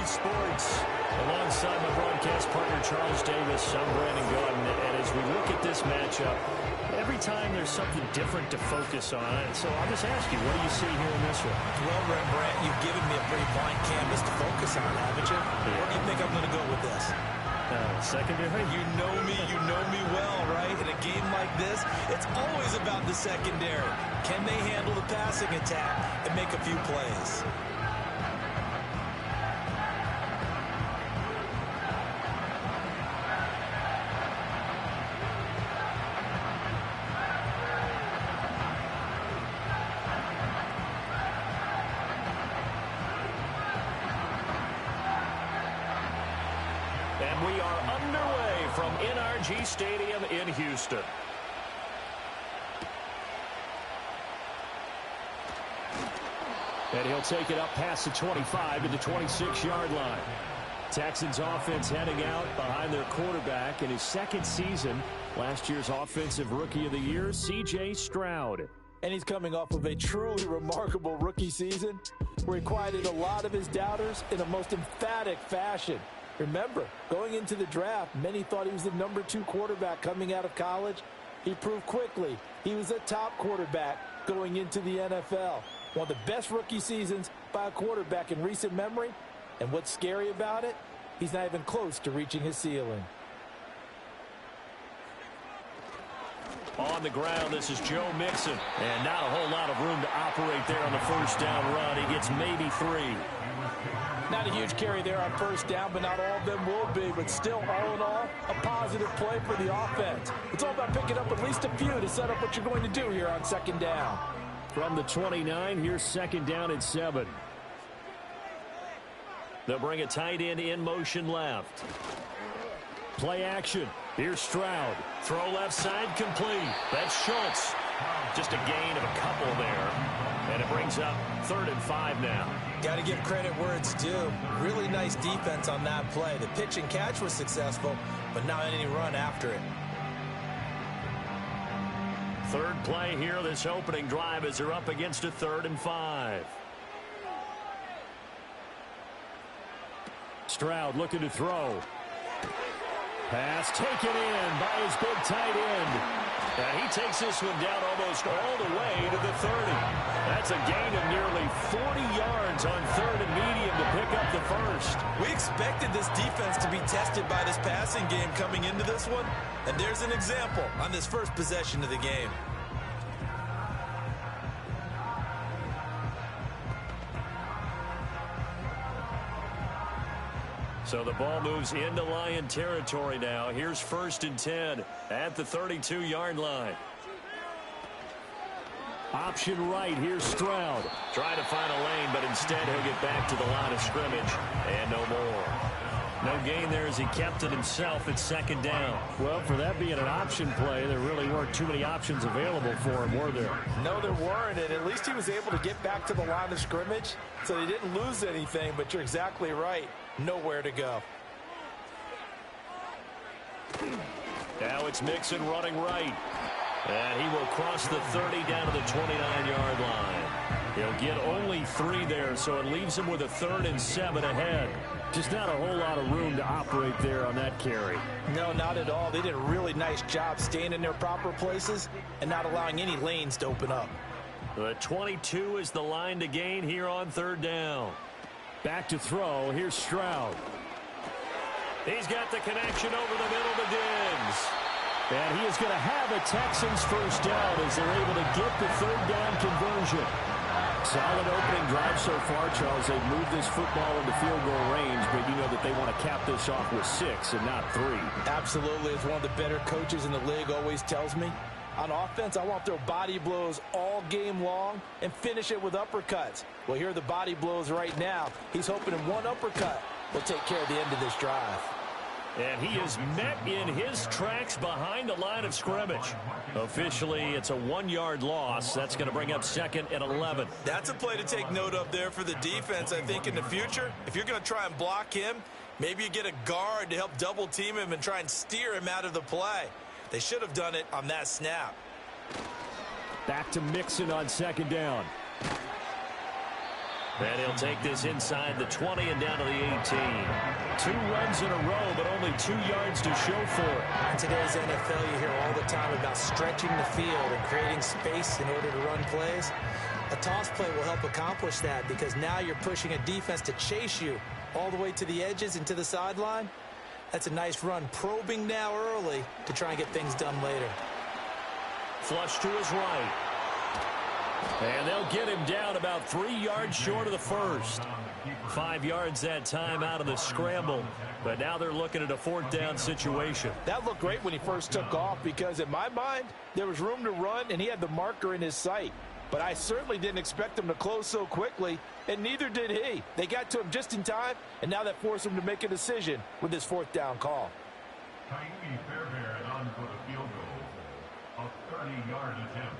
Sports. Alongside my broadcast partner, Charles Davis, I'm Brandon Gordon. And as we look at this matchup, every time there's something different to focus on. So I'll just ask you, what do you see here in this one? Well, Rembrandt, you've given me a pretty blank canvas to focus on, haven't you? Where do you think I'm going to go with this? Secondary? You know me well, right? In a game like this, it's always about the secondary. Can they handle the passing attack and make a few plays? And we are underway from NRG Stadium in Houston. And he'll take it up past the 25 to the 26-yard line. Texans offense heading out behind their quarterback in his second season. Last year's Offensive Rookie of the Year, C.J. Stroud. And he's coming off of a truly remarkable rookie season where he quieted a lot of his doubters in a most emphatic fashion. Remember, going into the draft, many thought he was the number 2 quarterback coming out of college. He proved quickly he was a top quarterback going into the NFL. One of the best rookie seasons by a quarterback in recent memory. And what's scary about it? He's not even close to reaching his ceiling. On the ground, this is Joe Mixon. And not a whole lot of room to operate there on the first down run. He gets maybe 3. Not a huge carry there on first down, but not all of them will be. But still, all in all, a positive play for the offense. It's all about picking up at least a few to set up what you're going to do here on second down. From the 29, here's second down and 7. They'll bring a tight end in motion left. Play action. Here's Stroud. Throw left side complete. That's Schultz. Just a gain of a couple there. And it brings up 3rd and 5 now. Got to give credit where it's due. Really nice defense on that play. The pitch and catch was successful, but not any run after it. Third play here, this opening drive, as they're up against a 3rd and 5. Stroud looking to throw. Pass taken in by his big tight end. And he takes this one down almost all the way to the 30. That's a gain of nearly 40 yards on 3rd and medium to pick up the first. We expected this defense to be tested by this passing game coming into this one. And there's an example on this first possession of the game. So the ball moves into Lion territory now. Here's 1st and 10 at the 32-yard line. Option right. Here's Stroud. Trying to find a lane, but instead he'll get back to the line of scrimmage. And no more. No gain there as he kept it himself at second down. Well, for that being an option play, there really weren't too many options available for him, were there? No, there weren't, and at least he was able to get back to the line of scrimmage, so they didn't lose anything, but you're exactly right. Nowhere to go. Now it's Mixon running right. And he will cross the 30 down to the 29-yard line. He'll get only 3 there, so it leaves him with a 3rd and 7 ahead. Just not a whole lot of room to operate there on that carry. No, not at all. They did a really nice job staying in their proper places and not allowing any lanes to open up. The 22 is the line to gain here on 3rd down. Back to throw. Here's Stroud. He's got the connection over the middle to Diggs. And he is going to have a Texans first down as they're able to get the 3rd down conversion. Solid opening drive so far, Charles. They've moved this football into field goal range, but you know that they want to cap this off with 6 and not 3. Absolutely. As one of the better coaches in the league always tells me, on offense, I want to throw body blows all game long and finish it with uppercuts. Well, here are the body blows right now. He's hoping in one uppercut will take care of the end of this drive. And he is met in his tracks behind the line of scrimmage. Officially, it's a 1-yard loss. That's going to bring up 2nd and 11. That's a play to take note of there for the defense, I think, in the future. If you're going to try and block him, maybe you get a guard to help double team him and try and steer him out of the play. They should have done it on that snap. Back to Mixon on 2nd down. And he'll take this inside the 20 and down to the 18. 2 runs in a row, but only 2 yards to show for it. In today's NFL, you hear all the time about stretching the field and creating space in order to run plays. A toss play will help accomplish that because now you're pushing a defense to chase you all the way to the edges and to the sideline. That's a nice run, probing now early to try and get things done later. Flush to his right. And they'll get him down about 3 yards short of the first. 5 yards that time out of the scramble. But now they're looking at a 4th down situation. That looked great when he first took off because in my mind, there was room to run and he had the marker in his sight. But I certainly didn't expect him to close so quickly, and neither did he. They got to him just in time, and now that forced him to make a decision with his 4th down call. Fairbairn on for the field goal, a 30-yard attempt.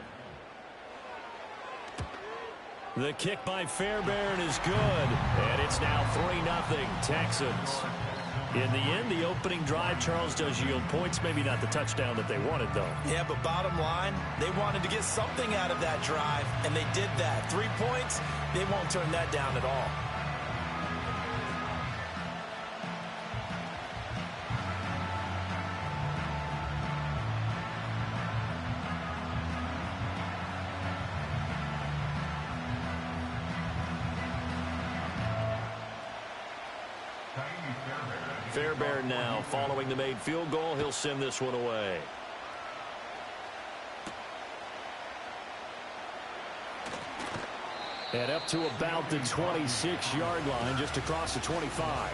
The kick by Fairbairn is good, and it's now 3-0 Texans. In the end, the opening drive, Charles, does yield points. Maybe not the touchdown that they wanted, though. Yeah, but bottom line, they wanted to get something out of that drive, and they did that. 3 points, they won't turn that down at all. Fairbairn now following the made field goal. He'll send this one away. And up to about the 26-yard line, just across the 25.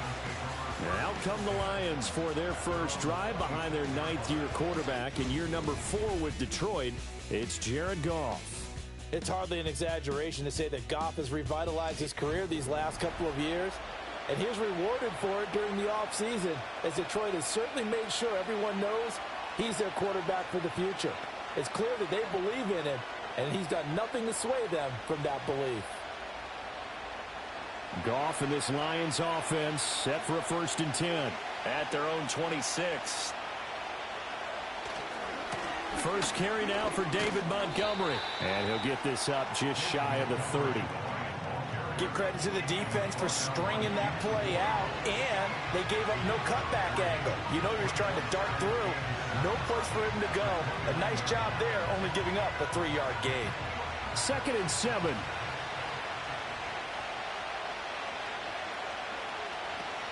And out come the Lions for their first drive behind their 9th-year quarterback. In year number 4 with Detroit, it's Jared Goff. It's hardly an exaggeration to say that Goff has revitalized his career these last couple of years. And he's rewarded for it during the offseason, as Detroit has certainly made sure everyone knows he's their quarterback for the future. It's clear that they believe in him, and he's done nothing to sway them from that belief. Goff and this Lions offense set for a 1st and 10 at their own 26. First carry now for David Montgomery, and he'll get this up just shy of the 30. Give credit to the defense for stringing that play out, and they gave up no cutback angle. You know you're trying to dart through. No place for him to go. A nice job there, only giving up a 3-yard gain. 2nd and 7.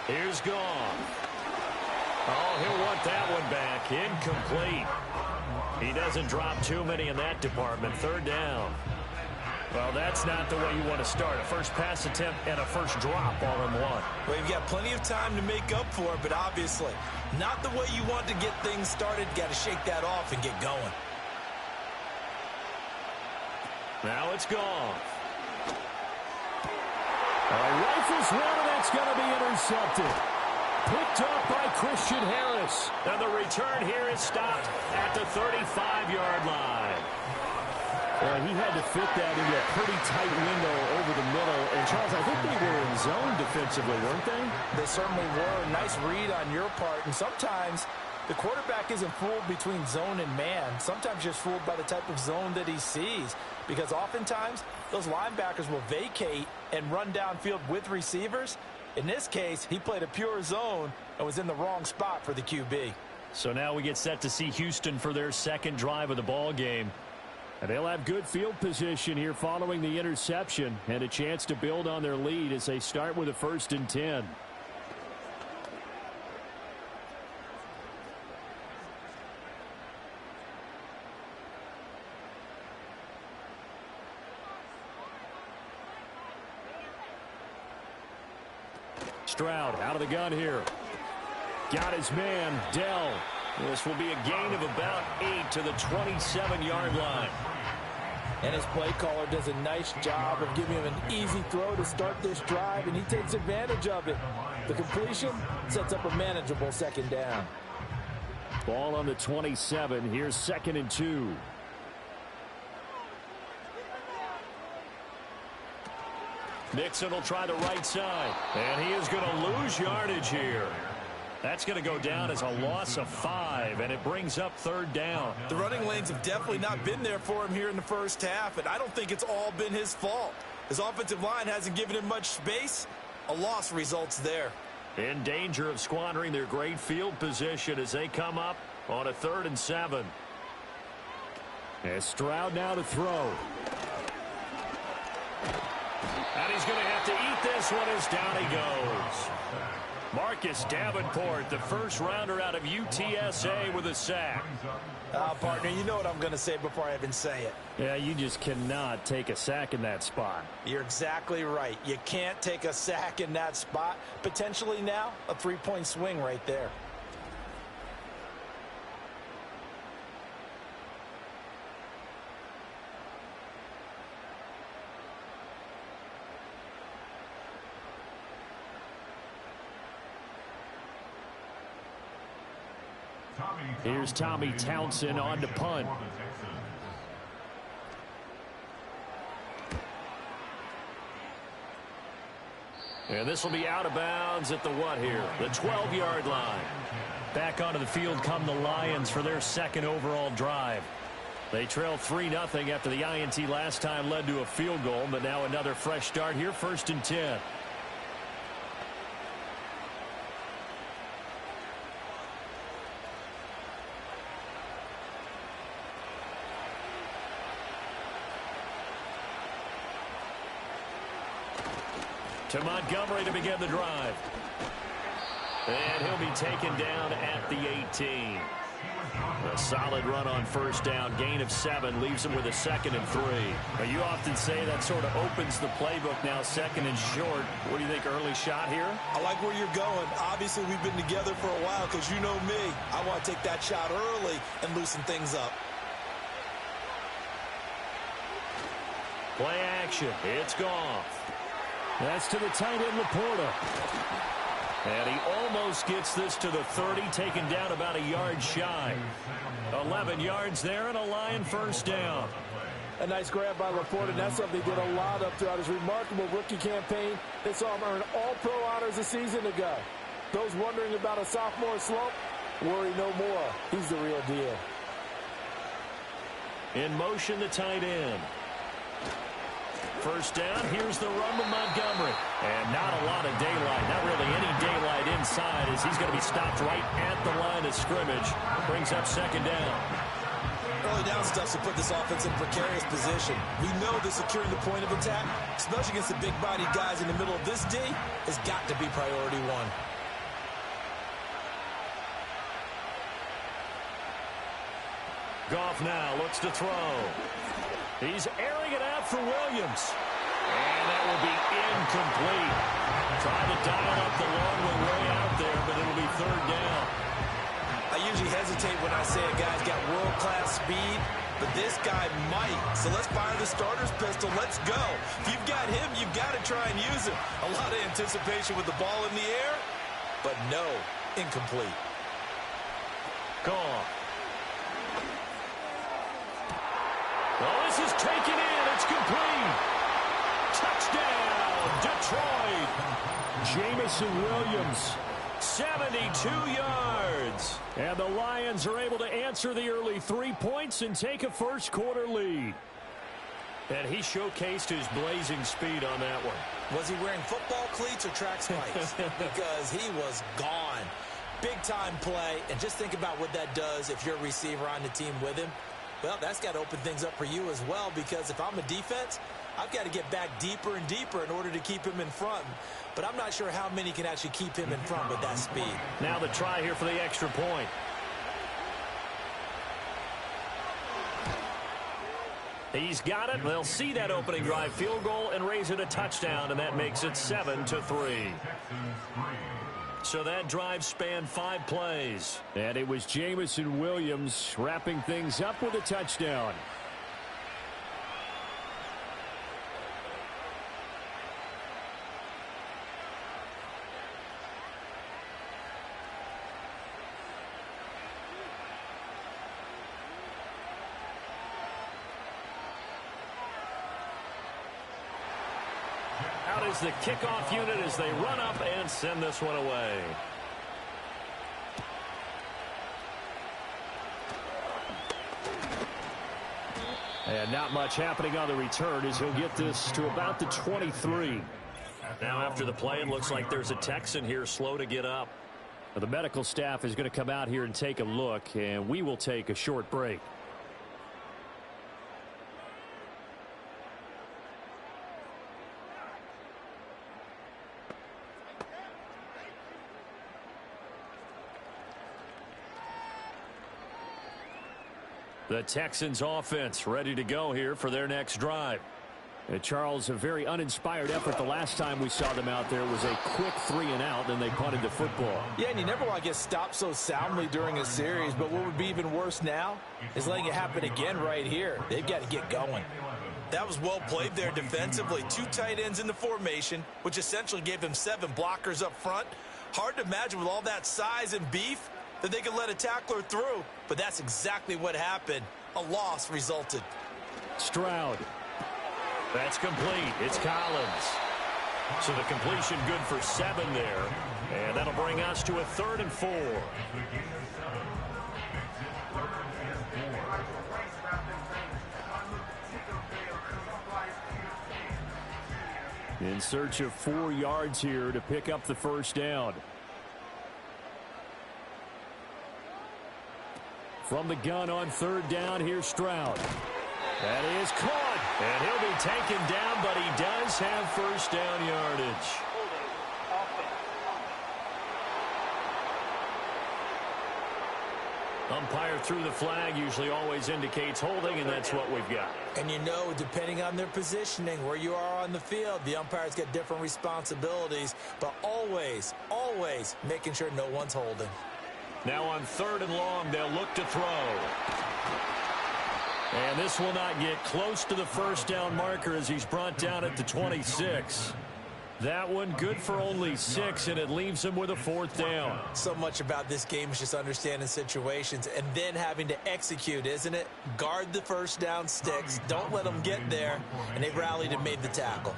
Here's Goff. Oh, he'll want that one back. Incomplete. He doesn't drop too many in that department. 3rd down. Well, that's not the way you want to start. A first pass attempt and a first drop all in one. Well, you've got plenty of time to make up for it, but obviously not the way you want to get things started. Got to shake that off and get going. Now it's Goff. Rifles one, and that's going to be intercepted. Picked up by Christian Harris. And the return here is stopped at the 35-yard line. Well, he had to fit that into a pretty tight window over the middle. And, Charles, I think they were in zone defensively, weren't they? They certainly were. Nice read on your part. And sometimes the quarterback isn't fooled between zone and man. Sometimes just fooled by the type of zone that he sees. Because oftentimes those linebackers will vacate and run downfield with receivers. In this case, he played a pure zone and was in the wrong spot for the QB. So now we get set to see Houston for their 2nd drive of the ball game. And they'll have good field position here following the interception and a chance to build on their lead as they start with a 1st and 10. Stroud out of the gun here. Got his man, Dell. This will be a gain of about 8 to the 27-yard line. And his play caller does a nice job of giving him an easy throw to start this drive, and he takes advantage of it. The completion sets up a manageable 2nd down. Ball on the 27. Here's 2nd and 2. Mixon will try the right side, and he is going to lose yardage here. That's going to go down as a loss of 5, and it brings up 3rd down. The running lanes have definitely not been there for him here in the first half, and I don't think it's all been his fault. His offensive line hasn't given him much space. A loss results there. In danger of squandering their great field position as they come up on a 3rd and 7. As Stroud now to throw. And he's going to have to eat this one as down he goes. Marcus Davenport, the first rounder out of UTSA with a sack. Partner, you know what I'm going to say before I even say it. Yeah, you just cannot take a sack in that spot. You're exactly right. You can't take a sack in that spot. Potentially now, a 3-point swing right there. Here's Tommy Townsend on to punt. And this will be out of bounds at the what here? The 12-yard line. Back onto the field come the Lions for their second overall drive. They trail 3-0 after the INT last time led to a field goal, but now another fresh start here, 1st and 10. To Montgomery to begin the drive. And he'll be taken down at the 18. A solid run on 1st down. Gain of 7 leaves him with a 2nd and 3. Now, you often say that sort of opens the playbook now, 2nd and short. What do you think, early shot here? I like where you're going. Obviously, we've been together for a while because you know me. I want to take that shot early and loosen things up. Play action. It's Goff. That's to the tight end, Laporta. And he almost gets this to the 30, taken down about a yard shy. 11 yards there and a Lion 1st down. A nice grab by Laporta. That's something he did a lot of throughout his remarkable rookie campaign. They saw him earn all-pro honors a season ago. Those wondering about a sophomore slump, worry no more. He's the real deal. In motion, the tight end. 1st down, here's the run to Montgomery. And not a lot of daylight, not really any daylight inside as he's going to be stopped right at the line of scrimmage. Brings up 2nd down. Early down stuff to put this offense in precarious position. We know that securing the point of attack, especially against the big-bodied guys in the middle of this D, has got to be priority 1. Goff now looks to throw. He's airing it out for Williams. And that will be incomplete. Trying to dial up the long way out there, but it'll be 3rd down. I usually hesitate when I say a guy's got world-class speed, but this guy might. So let's fire the starter's pistol. Let's go. If you've got him, you've got to try and use him. A lot of anticipation with the ball in the air, but no, incomplete. Goff. Oh, this is taken in. It's complete. Touchdown, Detroit. Jamison Williams, 72 yards. And the Lions are able to answer the early 3 points and take a first-quarter lead. And he showcased his blazing speed on that one. Was he wearing football cleats or track spikes? Because he was gone. Big-time play. And just think about what that does if you're a receiver on the team with him. Well, that's got to open things up for you as well, because if I'm a defense, I've got to get back deeper and deeper in order to keep him in front. But I'm not sure how many can actually keep him in front with that speed. Now the try here for the extra point. He's got it. They'll see that opening drive field goal and raise it a touchdown, and that makes it 7-3. So that drive spanned 5 plays. And it was Jamison Williams wrapping things up with a touchdown. Out is the kickoff unit as they run up and send this one away. And not much happening on the return as he'll get this to about the 23. Now after the play, it looks like there's a Texan here slow to get up. Now, the medical staff is going to come out here and take a look, and we will take a short break. The Texans offense ready to go here for their next drive. Charles, a very uninspired effort the last time we saw them out there. It was a quick 3-and-out, then they punted the football. Yeah, and you never want to get stopped so soundly during a series, but what would be even worse now is letting it happen again right here. They've got to get going. That was well played there defensively. 2 tight ends in the formation, which essentially gave them 7 blockers up front. Hard to imagine with all that size and beef that they could let a tackler through, but that's exactly what happened. A loss resulted. Stroud. That's complete. It's Collins. So the completion good for 7 there. And that'll bring us to a 3rd and 4. In search of 4 yards here to pick up the first down. From the gun on 3rd down, here's Stroud. That is caught, and he'll be taken down, but he does have first down yardage. Umpire threw the flag, usually always indicates holding, and that's what we've got. And you know, depending on their positioning, where you are on the field, the umpires get different responsibilities, but always, always making sure no one's holding. Now on 3rd and long, they'll look to throw. And this will not get close to the first down marker as he's brought down at the 26. That one good for only 6, and it leaves him with a 4th down. So much about this game is just understanding situations and then having to execute, isn't it? Guard the first down sticks. Don't let them get there. And they rallied and made the tackle.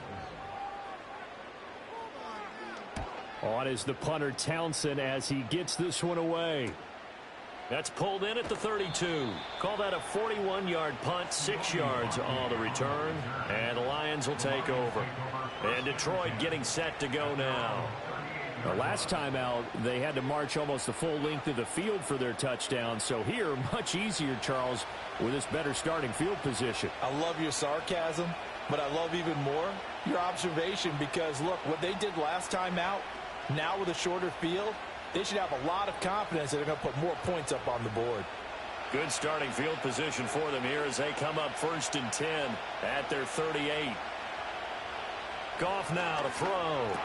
On is the punter Townsend as he gets this one away. That's pulled in at the 32. Call that a 41-yard punt, 6 yards on the return. And the Lions will take over. And Detroit getting set to go now. The last time out, they had to march almost the full length of the field for their touchdown. So here, much easier, Charles, with this better starting field position. I love your sarcasm, but I love even more your observation because, look, what they did last time out, now with a shorter field, they should have a lot of confidence that they're going to put more points up on the board. Good starting field position for them here as they come up 1st and 10 at their 38. Goff now to throw.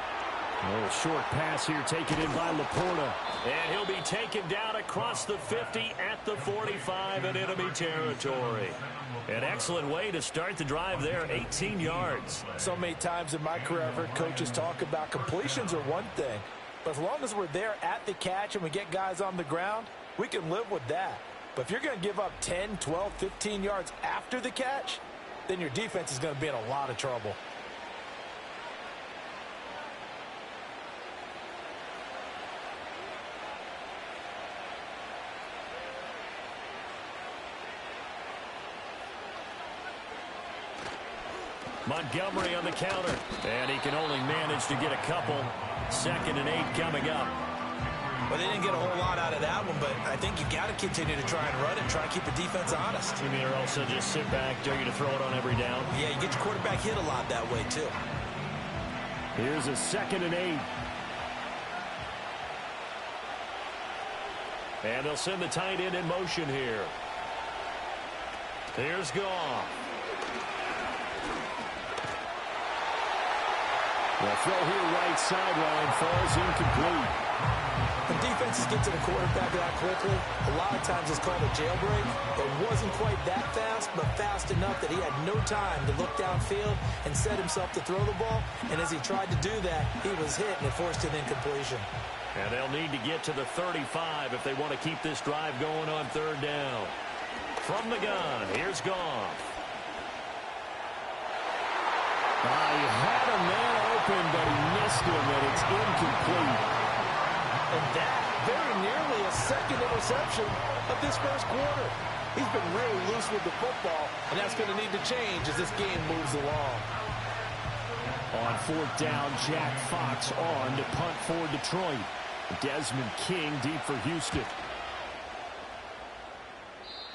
A little short pass here taken in by Laporta. And he'll be taken down across the 50 at the 45 in enemy territory. An excellent way to start the drive there, 18 yards. So many times in my career I've heard coaches talk about completions are one thing. But as long as we're there at the catch and we get guys on the ground, we can live with that. But if you're going to give up 10, 12, 15 yards after the catch, then your defense is going to be in a lot of trouble. Montgomery on the counter, and he can only manage to get a couple. 2nd and 8 coming up. Well, they didn't get a whole lot out of that one, but I think you got to continue to try and run it and try to keep the defense honest. You mean, or also just sit back, dare you to throw it on every down? Yeah, you get your quarterback hit a lot that way, too. Here's a 2nd and 8. And they'll send the tight end in motion here. Here's Goff. The throw here right sideline falls incomplete. When defenses get to the quarterback that quickly, a lot of times it's called a jailbreak. It wasn't quite that fast, but fast enough that he had no time to look downfield and set himself to throw the ball. And as he tried to do that, he was hit and it forced an incompletion. And they'll need to get to the 35 if they want to keep this drive going on 3rd down. From the gun, here's Goff. He had a man open, but he missed him, and it's incomplete. And that very nearly a 2nd interception of this 1st quarter. He's been really loose with the football, and that's going to need to change as this game moves along. On fourth down, Jack Fox on to punt for Detroit. Desmond King deep for Houston.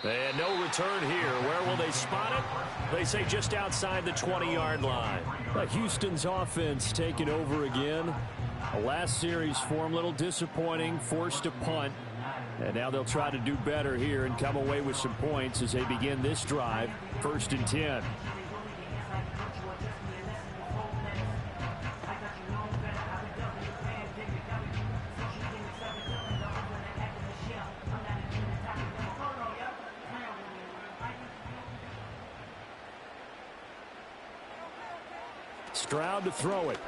And no return here. Where will they spot it? They say just outside the 20-yard line. Houston's offense taking over again. The last series for them, a little disappointing, forced to punt. And now they'll try to do better here and come away with some points as they begin this drive. 1st and 10. Stroud to throw it.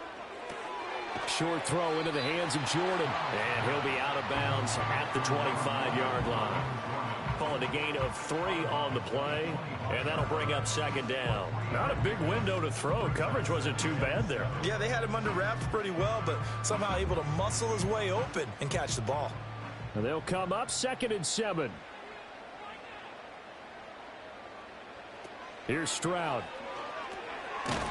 Short throw into the hands of Jordan. And he'll be out of bounds at the 25-yard line. Calling a gain of 3 on the play. And that'll bring up 2nd down. Not a big window to throw. Coverage wasn't too bad there. Yeah, they had him under wraps pretty well, but somehow able to muscle his way open and catch the ball. And they'll come up 2nd and 7. Here's Stroud.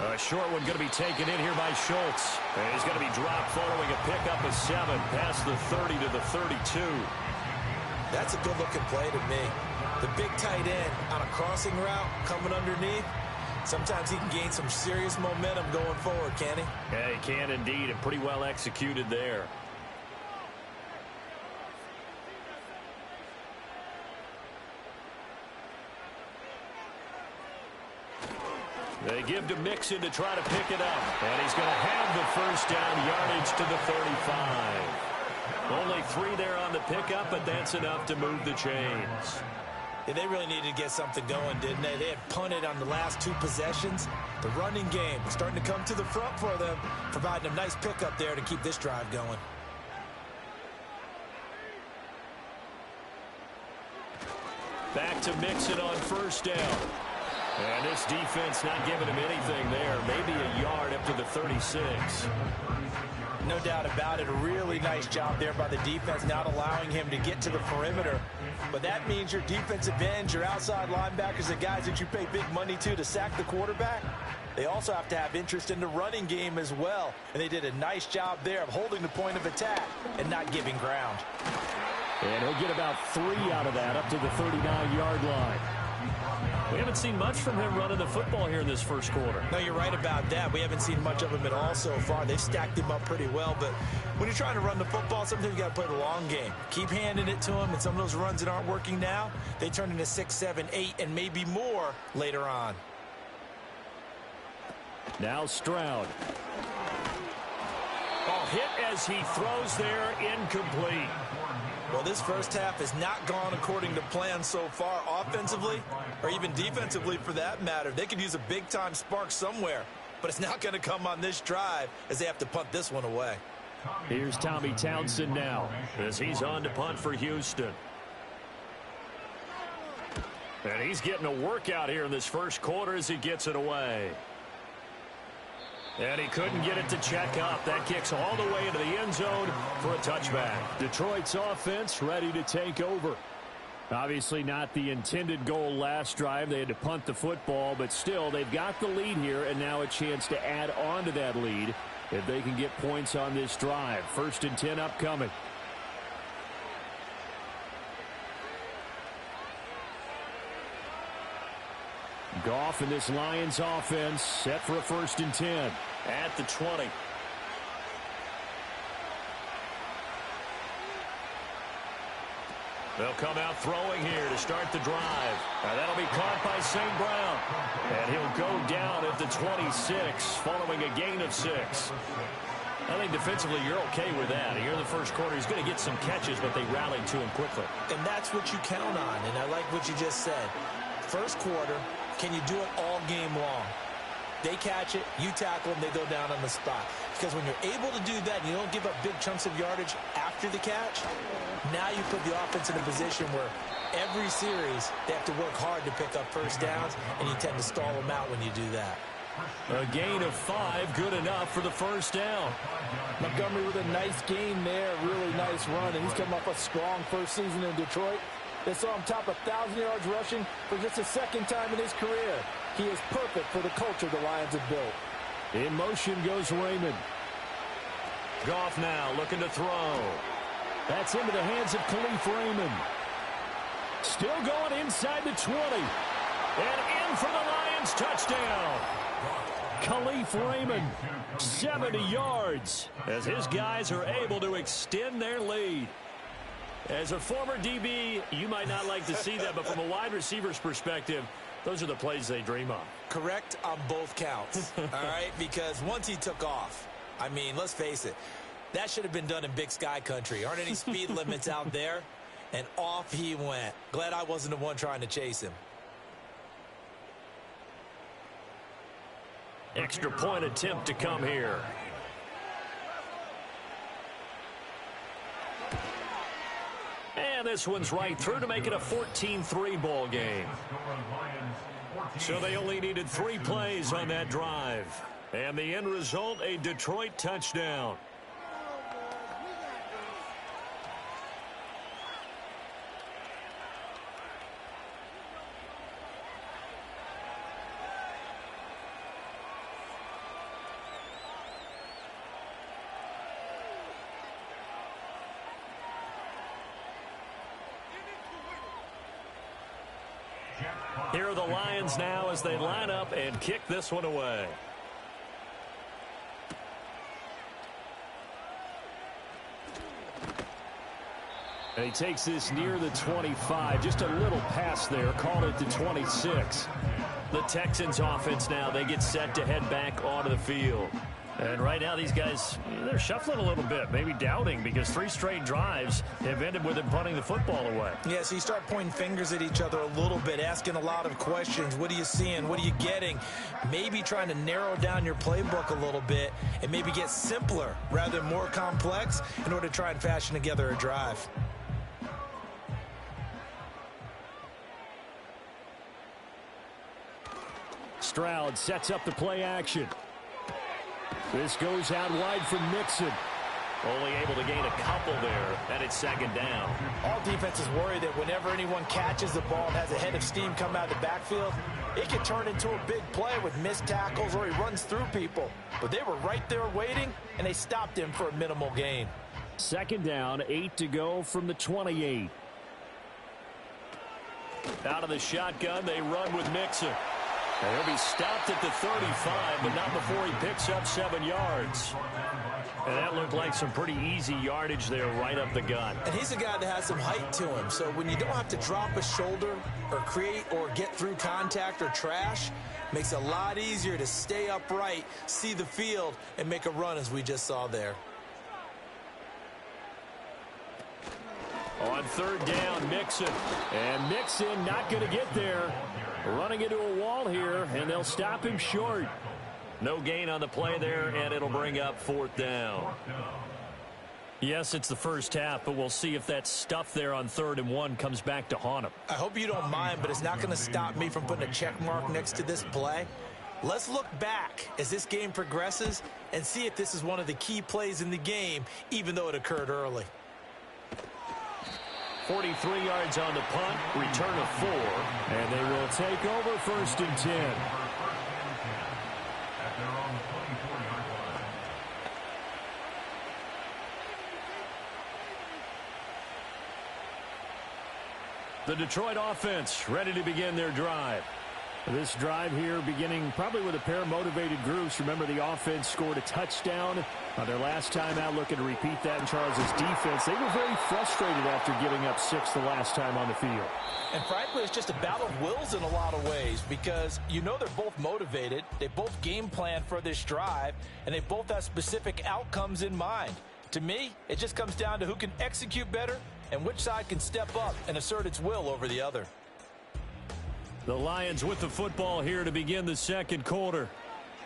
A short one going to be taken in here by Schultz. And he's going to be dropped following a pickup of 7 past the 30 to the 32. That's a good-looking play to me. The big tight end on a crossing route coming underneath. Sometimes he can gain some serious momentum going forward, can he? Yeah, he can indeed, and pretty well executed there. They give to Mixon to try to pick it up. And he's going to have the 1st down, yardage to the 35. Only 3 there on the pickup, but that's enough to move the chains. Yeah, they really needed to get something going, didn't they? They had punted on the last 2 possessions. The running game is starting to come to the front for them, providing a nice pickup there to keep this drive going. Back to Mixon on 1st down. And this defense not giving him anything there. Maybe a yard up to the 36. No doubt about it. A really nice job there by the defense, not allowing him to get to the perimeter. But that means your defensive ends, your outside linebackers, the guys that you pay big money to sack the quarterback, they also have to have interest in the running game as well. And they did a nice job there of holding the point of attack and not giving ground. And he'll get about 3 out of that up to the 39-yard line. We haven't seen much from him running the football here in this first quarter. No, you're right about that. We haven't seen much of him at all so far. They've stacked him up pretty well, but when you're trying to run the football, sometimes you got to play the long game. Keep handing it to him, and some of those runs that aren't working now, they turn into 6, 7, 8, and maybe more later on. Now Stroud. Oh, hit as he throws there, incomplete. Well, this first half has not gone according to plan so far offensively or even defensively for that matter. They could use a big-time spark somewhere, but it's not going to come on this drive as they have to punt this one away. Here's Tommy Townsend now as he's on to punt for Houston. And he's getting a workout here in this first quarter as he gets it away. And he couldn't get it to check up. That kicks all the way into the end zone for a touchback. Detroit's offense ready to take over. Obviously not the intended goal last drive. They had to punt the football, but still they've got the lead here and now a chance to add on to that lead if they can get points on this drive. 1st and 10 upcoming. Goff and this Lions offense set for a 1st and 10 at the 20. They'll come out throwing here to start the drive. And that'll be caught by St. Brown. And he'll go down at the 26 following a gain of 6. I think defensively you're okay with that. Here in the first quarter, he's going to get some catches, but they rallied to him quickly. And that's what you count on, and I like what you just said. First quarter, can you do it all game long? They catch it, you tackle them, they go down on the spot. Because when you're able to do that and you don't give up big chunks of yardage after the catch, now you put the offense in a position where every series they have to work hard to pick up first downs, and you tend to stall them out when you do that. A gain of 5, good enough for the first down. Montgomery with a nice gain there, really nice run, and he's come off a strong first season in Detroit. They saw him top 1,000 yards rushing for just the second time in his career. He is perfect for the culture the Lions have built. In motion goes Raymond. Goff now looking to throw. That's into the hands of Khalif Raymond. Still going inside the 20. And in for the Lions touchdown. Khalif Raymond, 70 yards, as his guys are able to extend their lead. As a former DB, you might not like to see that, but from a wide receiver's perspective, those are the plays they dream of. Correct on both counts, all right? Because once he took off, I mean, let's face it, that should have been done in Big Sky country. Aren't any speed limits out there? And off he went. Glad I wasn't the one trying to chase him. Extra point attempt to come here. And this one's right through to make it a 14-3 ball game. So they only needed 3 plays on that drive. And the end result, a Detroit touchdown. Here are the Lions now as they line up and kick this one away. And he takes this near the 25. Just a little pass there. Called it the 26. The Texans offense now, they get set to head back onto the field. And right now these guys, they're shuffling a little bit, maybe doubting, because 3 straight drives have ended with them punting the football away. Yeah, so you start pointing fingers at each other a little bit, asking a lot of questions. What are you seeing? What are you getting? Maybe trying to narrow down your playbook a little bit and maybe get simpler rather than more complex in order to try and fashion together a drive. Stroud sets up the play action. This goes out wide from Mixon. Only able to gain a couple there, and it's second down. All defenses worry that whenever anyone catches the ball and has a head of steam come out of the backfield, it can turn into a big play with missed tackles or he runs through people. But they were right there waiting, and they stopped him for a minimal gain. Second down, 8 to go from the 28. Out of the shotgun, they run with Mixon. And he'll be stopped at the 35, but not before he picks up 7 yards. And that looked like some pretty easy yardage there right up the gut. And he's a guy that has some height to him. So when you don't have to drop a shoulder or create or get through contact or trash, makes it a lot easier to stay upright, see the field, and make a run as we just saw there. On third down, Mixon. And Mixon not going to get there. Running into a wall here, and they'll stop him short. No gain on the play there, and it'll bring up 4th down. Yes, it's the first half, but we'll see if that stuff there on 3rd and 1 comes back to haunt him. I hope you don't mind, but it's not going to stop me from putting a check mark next to this play. Let's look back as this game progresses and see if this is one of the key plays in the game, even though it occurred early. 43 yards on the punt, return of 4, and they will take over 1st and 10. The Detroit offense ready to begin their drive. This drive here beginning probably with a pair of motivated groups. Remember, the offense scored a touchdown on their last time out, looking to repeat that in Charles's defense. They were very frustrated after giving up 6 the last time on the field. And frankly, it's just a battle of wills in a lot of ways because you know they're both motivated. They both game plan for this drive, and they both have specific outcomes in mind. To me, it just comes down to who can execute better and which side can step up and assert its will over the other. The Lions with the football here to begin the second quarter,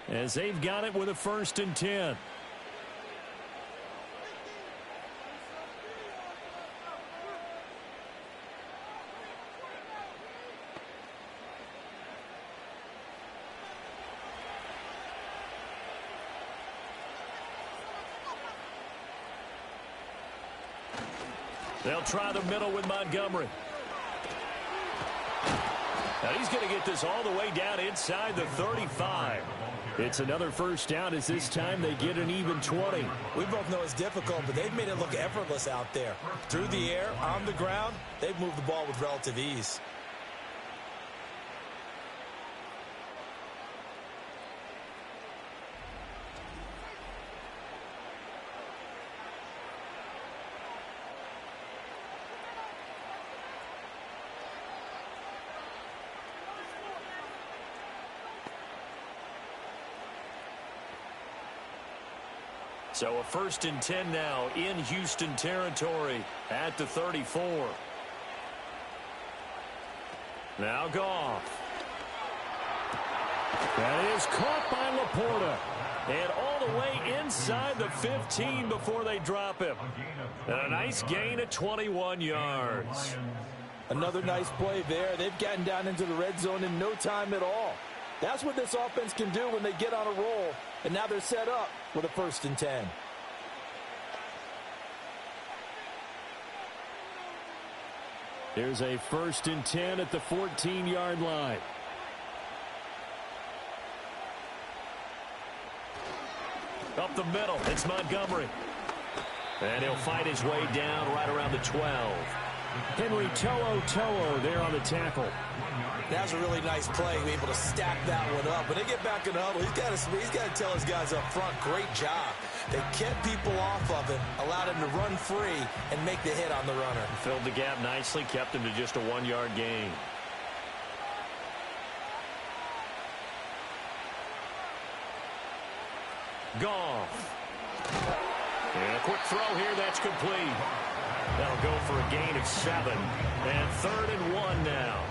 as they've got it with a 1st and 10. They'll try the middle with Montgomery. Now he's going to get this all the way down inside the 35. It's another first down as this time they get an even 20. We both know it's difficult, but they've made it look effortless out there. Through the air, on the ground, they've moved the ball with relative ease. So a 1st and 10 now in Houston territory at the 34. Now Goff. That is caught by Laporta. And all the way inside the 15 before they drop him. And a nice gain of 21 yards. Another nice play there. They've gotten down into the red zone in no time at all. That's what this offense can do when they get on a roll. And now they're set up with a 1st and 10. Here's a 1st and 10 at the 14-yard line. Up the middle, it's Montgomery. And he'll fight his way down right around the 12. Henry To'o there on the tackle. That was a really nice play, able to stack that one up. When they get back in the huddle, he's got to tell his guys up front, great job. They kept people off of him, allowed him to run free and make the hit on the runner. Filled the gap nicely, kept him to just a 1-yard gain. Goff. And a quick throw here, that's complete. That'll go for a gain of 7. And 3rd and 1 now.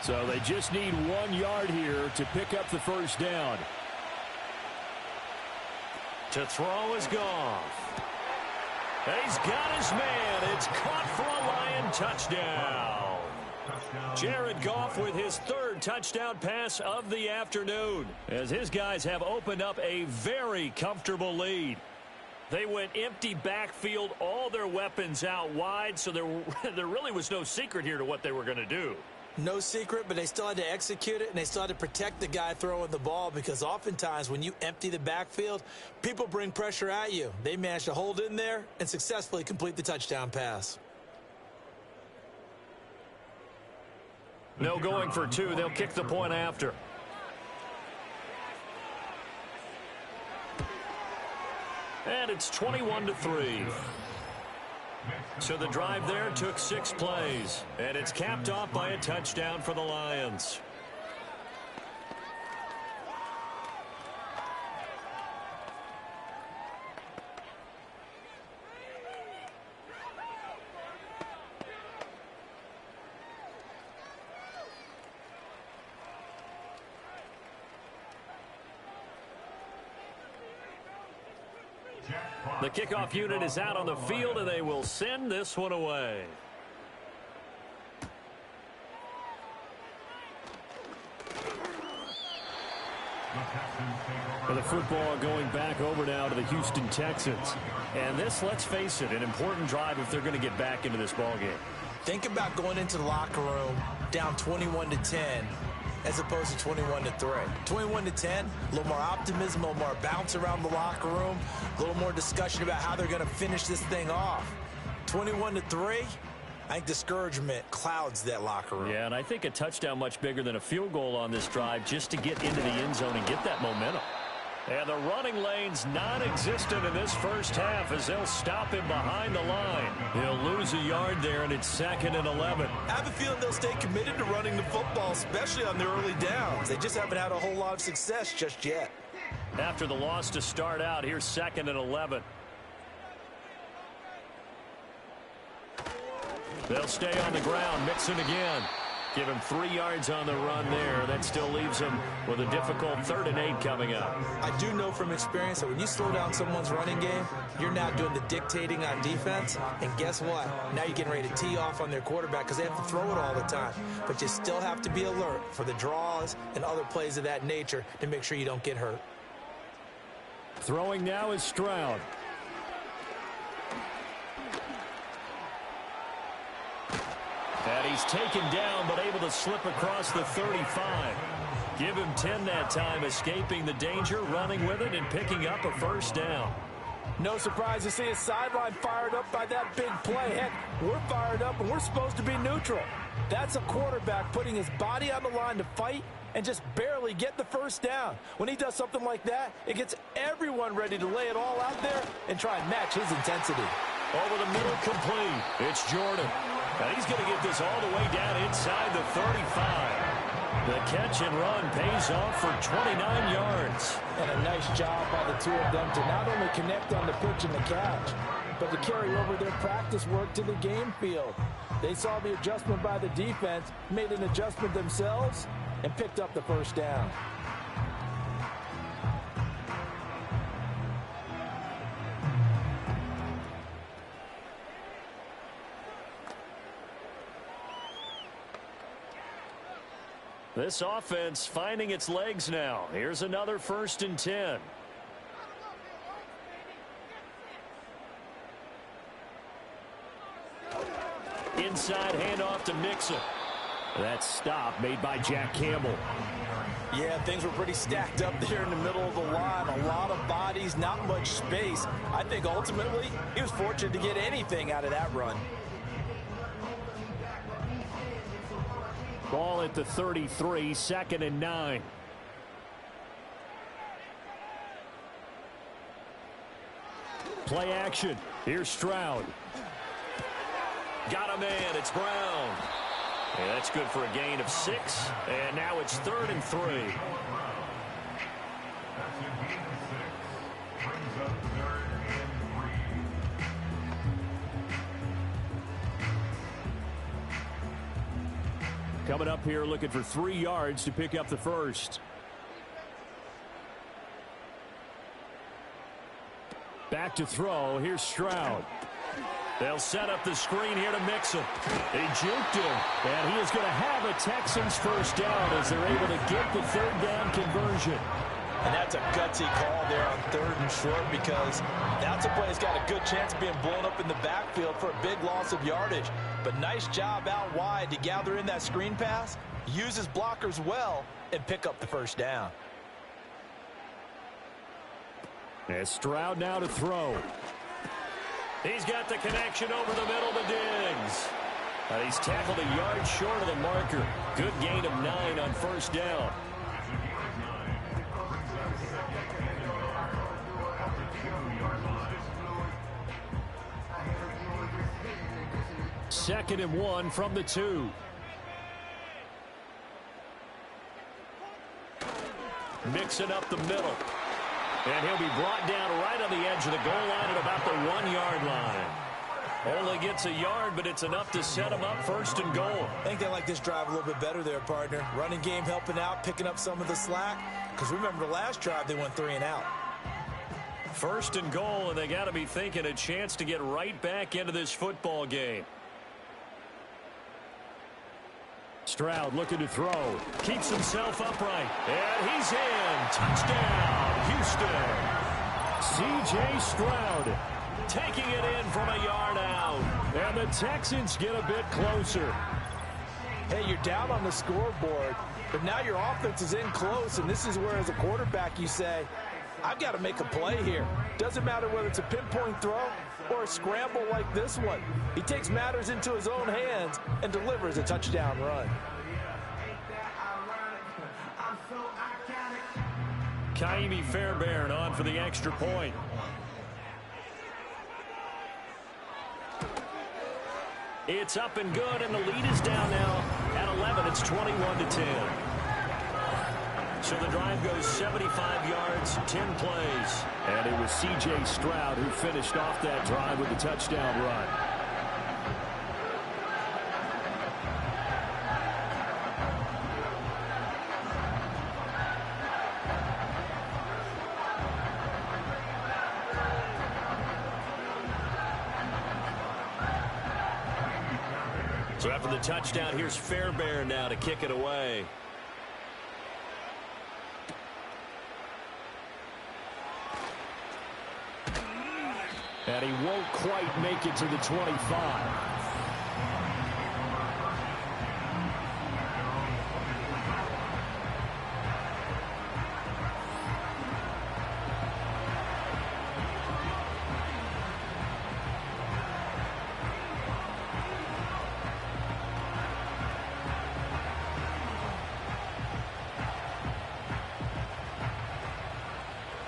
So they just need 1 yard here to pick up the 1st down. To throw is Goff. He's got his man. It's caught for a Lion touchdown. Jared Goff with his 3rd touchdown pass of the afternoon, as his guys have opened up a very comfortable lead. They went empty backfield, all their weapons out wide, so there really was no secret here to what they were going to do. No secret, but they still had to execute it, and they still had to protect the guy throwing the ball, because oftentimes when you empty the backfield, people bring pressure at you. They managed to hold in there and successfully complete the touchdown pass. No going for 2. They'll kick the point after. And it's 21-3. So the drive there took 6 plays. And it's capped off by a touchdown for the Lions. The kickoff unit is out on the field, and they will send this one away. For the football going back over now to the Houston Texans. And this, let's face it, an important drive if they're going to get back into this ballgame. Think about going into the locker room down 21-10 as opposed to 21-3. 21-10, a little more optimism, a little more bounce around the locker room, a little more discussion about how they're going to finish this thing off. 21-3, I think discouragement clouds that locker room. Yeah, and I think a touchdown much bigger than a field goal on this drive just to get into the end zone and get that momentum. And the running lane's non-existent in this first half as they'll stop him behind the line. He'll lose a yard there, and it's 2nd and 11. I have a feeling they'll stay committed to running the football, especially on their early downs. They just haven't had a whole lot of success just yet. After the loss to start out, here's 2nd and 11. They'll stay on the ground, Mixon again. Give him 3 yards on the run there. That still leaves him with a difficult 3rd and 8 coming up. I do know from experience that when you slow down someone's running game, you're now doing the dictating on defense. And guess what? Now you're getting ready to tee off on their quarterback because they have to throw it all the time. But you still have to be alert for the draws and other plays of that nature to make sure you don't get hurt. Throwing now is Stroud. And he's taken down, but able to slip across the 35. Give him 10 that time, escaping the danger, running with it, and picking up a first down. No surprise to see his sideline fired up by that big play. Heck, we're fired up, and we're supposed to be neutral. That's a quarterback putting his body on the line to fight and just barely get the first down. When he does something like that, it gets everyone ready to lay it all out there and try and match his intensity. Over the middle, complete. It's Jordan. And he's going to get this all the way down inside the 35. The catch and run pays off for 29 yards. And a nice job by the two of them to not only connect on the pitch and the catch, but to carry over their practice work to the game field. They saw the adjustment by the defense, made an adjustment themselves, and picked up the first down. This offense finding its legs now. Here's another 1st and 10. Inside handoff to Mixon. That stop made by Jack Campbell. Yeah, things were pretty stacked up there in the middle of the line. A lot of bodies, not much space. I think ultimately he was fortunate to get anything out of that run. Ball at the 33, 2nd and 9. Play action. Here's Stroud. Got a man. It's Brown. Yeah, that's good for a gain of 6. And now it's 3rd and 3. That's a gain of 6. Brings up 3rd and 3. Coming up here looking for 3 yards to pick up the first. Back to throw. Here's Stroud. They'll set up the screen here to Mixon. He juked him, and he is going to have a Texans first down as they're able to get the 3rd down conversion. And that's a gutsy call there on 3rd and short, because that's a play that's got a good chance of being blown up in the backfield for a big loss of yardage. But nice job out wide to gather in that screen pass, use his blockers well, and pick up the first down. As Stroud now to throw. He's got the connection over the middle to Diggs. He's tackled a yard short of the marker. Good gain of 9 on first down. Second and 1 from the 2. Mixing up the middle. And he'll be brought down right on the edge of the goal line at about the 1-yard line. Only gets a yard, but it's enough to set him up 1st and goal. I think they like this drive a little bit better there, partner. Running game helping out, picking up some of the slack. Because remember the last drive, they went 3 and out. 1st and goal, and they got to be thinking a chance to get right back into this football game. Stroud looking to throw. Keeps himself upright. And he's in. Touchdown, Houston. C.J. Stroud taking it in from a yard out. And the Texans get a bit closer. Hey, you're down on the scoreboard, but now your offense is in close, and this is where, as a quarterback, you say, I've got to make a play here. Doesn't matter whether it's a pinpoint throw or a scramble like this one. He takes matters into his own hands and delivers a touchdown run. Kaimi Fairbairn on for the extra point. It's up and good, and the lead is down now at 11. It's 21-10. So the drive goes 75 yards, 10 plays. And it was C.J. Stroud who finished off that drive with the touchdown run. So after the touchdown, here's Fairbairn now to kick it away. And he won't quite make it to the 25.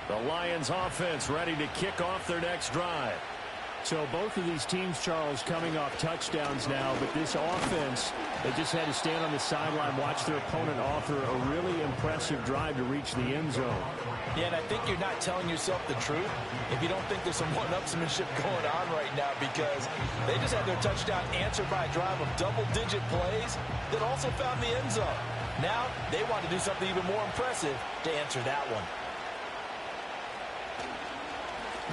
The Lions offense ready to kick off their next drive. So both of these teams, Charles, coming off touchdowns now, but this offense, they just had to stand on the sideline, watch their opponent author a really impressive drive to reach the end zone. Yeah, and I think you're not telling yourself the truth if you don't think there's some one-upsmanship going on right now, because they just had their touchdown answered by a drive of double-digit plays that also found the end zone. Now they want to do something even more impressive to answer that one.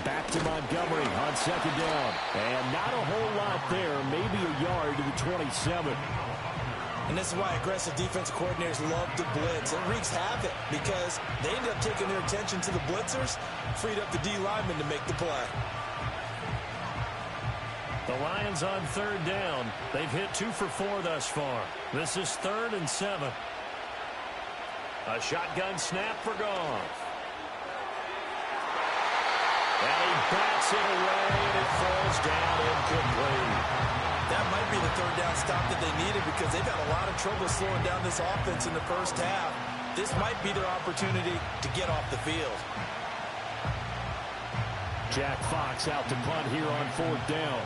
Back to Montgomery on second down. And not a whole lot there, maybe a yard to the 27. And this is why aggressive defensive coordinators love to blitz. It wreaks havoc because they end up taking their attention to the blitzers, freed up the D linemen to make the play. The Lions on third down. They've hit 2 for 4 thus far. This is 3rd and 7. A shotgun snap for Goff. And he bats it away, and it falls down incomplete. That might be the third down stop that they needed because they've had a lot of trouble slowing down this offense in the first half. This might be their opportunity to get off the field. Jack Fox out to punt here on 4th down.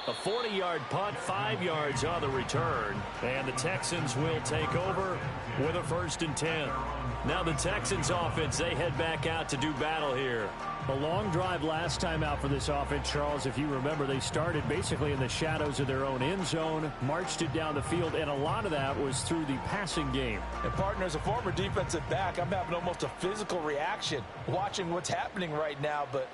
A 40-yard punt, 5 yards on the return. And the Texans will take over with a 1st and 10. Now the Texans offense, they head back out to do battle here. A long drive last time out for this offense, Charles. If you remember, they started basically in the shadows of their own end zone, marched it down the field, and a lot of that was through the passing game. And partner, as a former defensive back, I'm having almost a physical reaction watching what's happening right now, but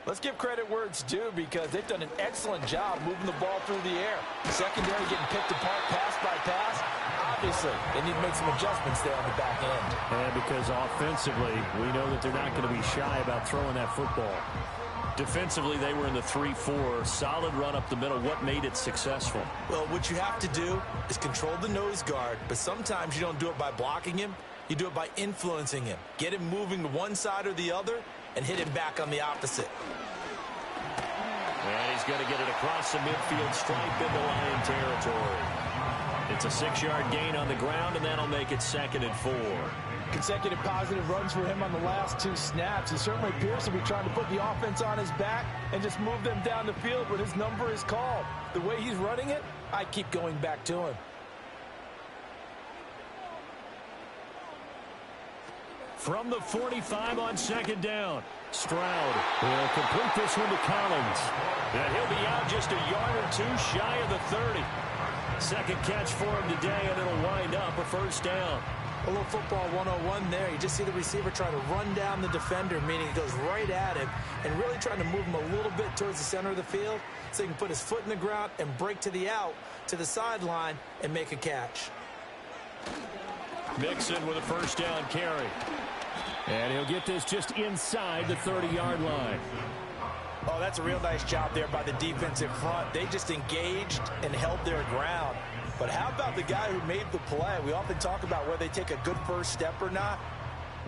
let's give credit where it's due because they've done an excellent job moving the ball through the air. Secondary getting picked apart pass by pass. Obviously, they need to make some adjustments there on the back end. And because offensively, we know that they're not going to be shy about throwing that football. Defensively, they were in the 3-4. Solid run up the middle. What made it successful? Well, what you have to do is control the nose guard, but sometimes you don't do it by blocking him. You do it by influencing him. Get him moving to one side or the other and hit him back on the opposite. And he's going to get it across the midfield stripe into Lion territory. It's a 6-yard gain on the ground, and that'll make it 2nd and 4. Consecutive positive runs for him on the last 2 snaps. He certainly appears to be trying to put the offense on his back and just move them down the field when his number is called. The way he's running it, I keep going back to him. From the 45 on 2nd down. Stroud will complete this one to Collins. And he'll be out just a yard or 2 shy of the 30. Second catch for him today, and it'll wind up a 1st down. A little football 101 there. You just see the receiver trying to run down the defender, meaning he goes right at him and really trying to move him a little bit towards the center of the field so he can put his foot in the ground and break to the out, to the sideline, and make a catch. Mixon with a 1st down carry. And he'll get this just inside the 30-yard line. Oh, that's a real nice job there by the defensive front. They just engaged and held their ground. But how about the guy who made the play? We often talk about whether they take a good first step or not.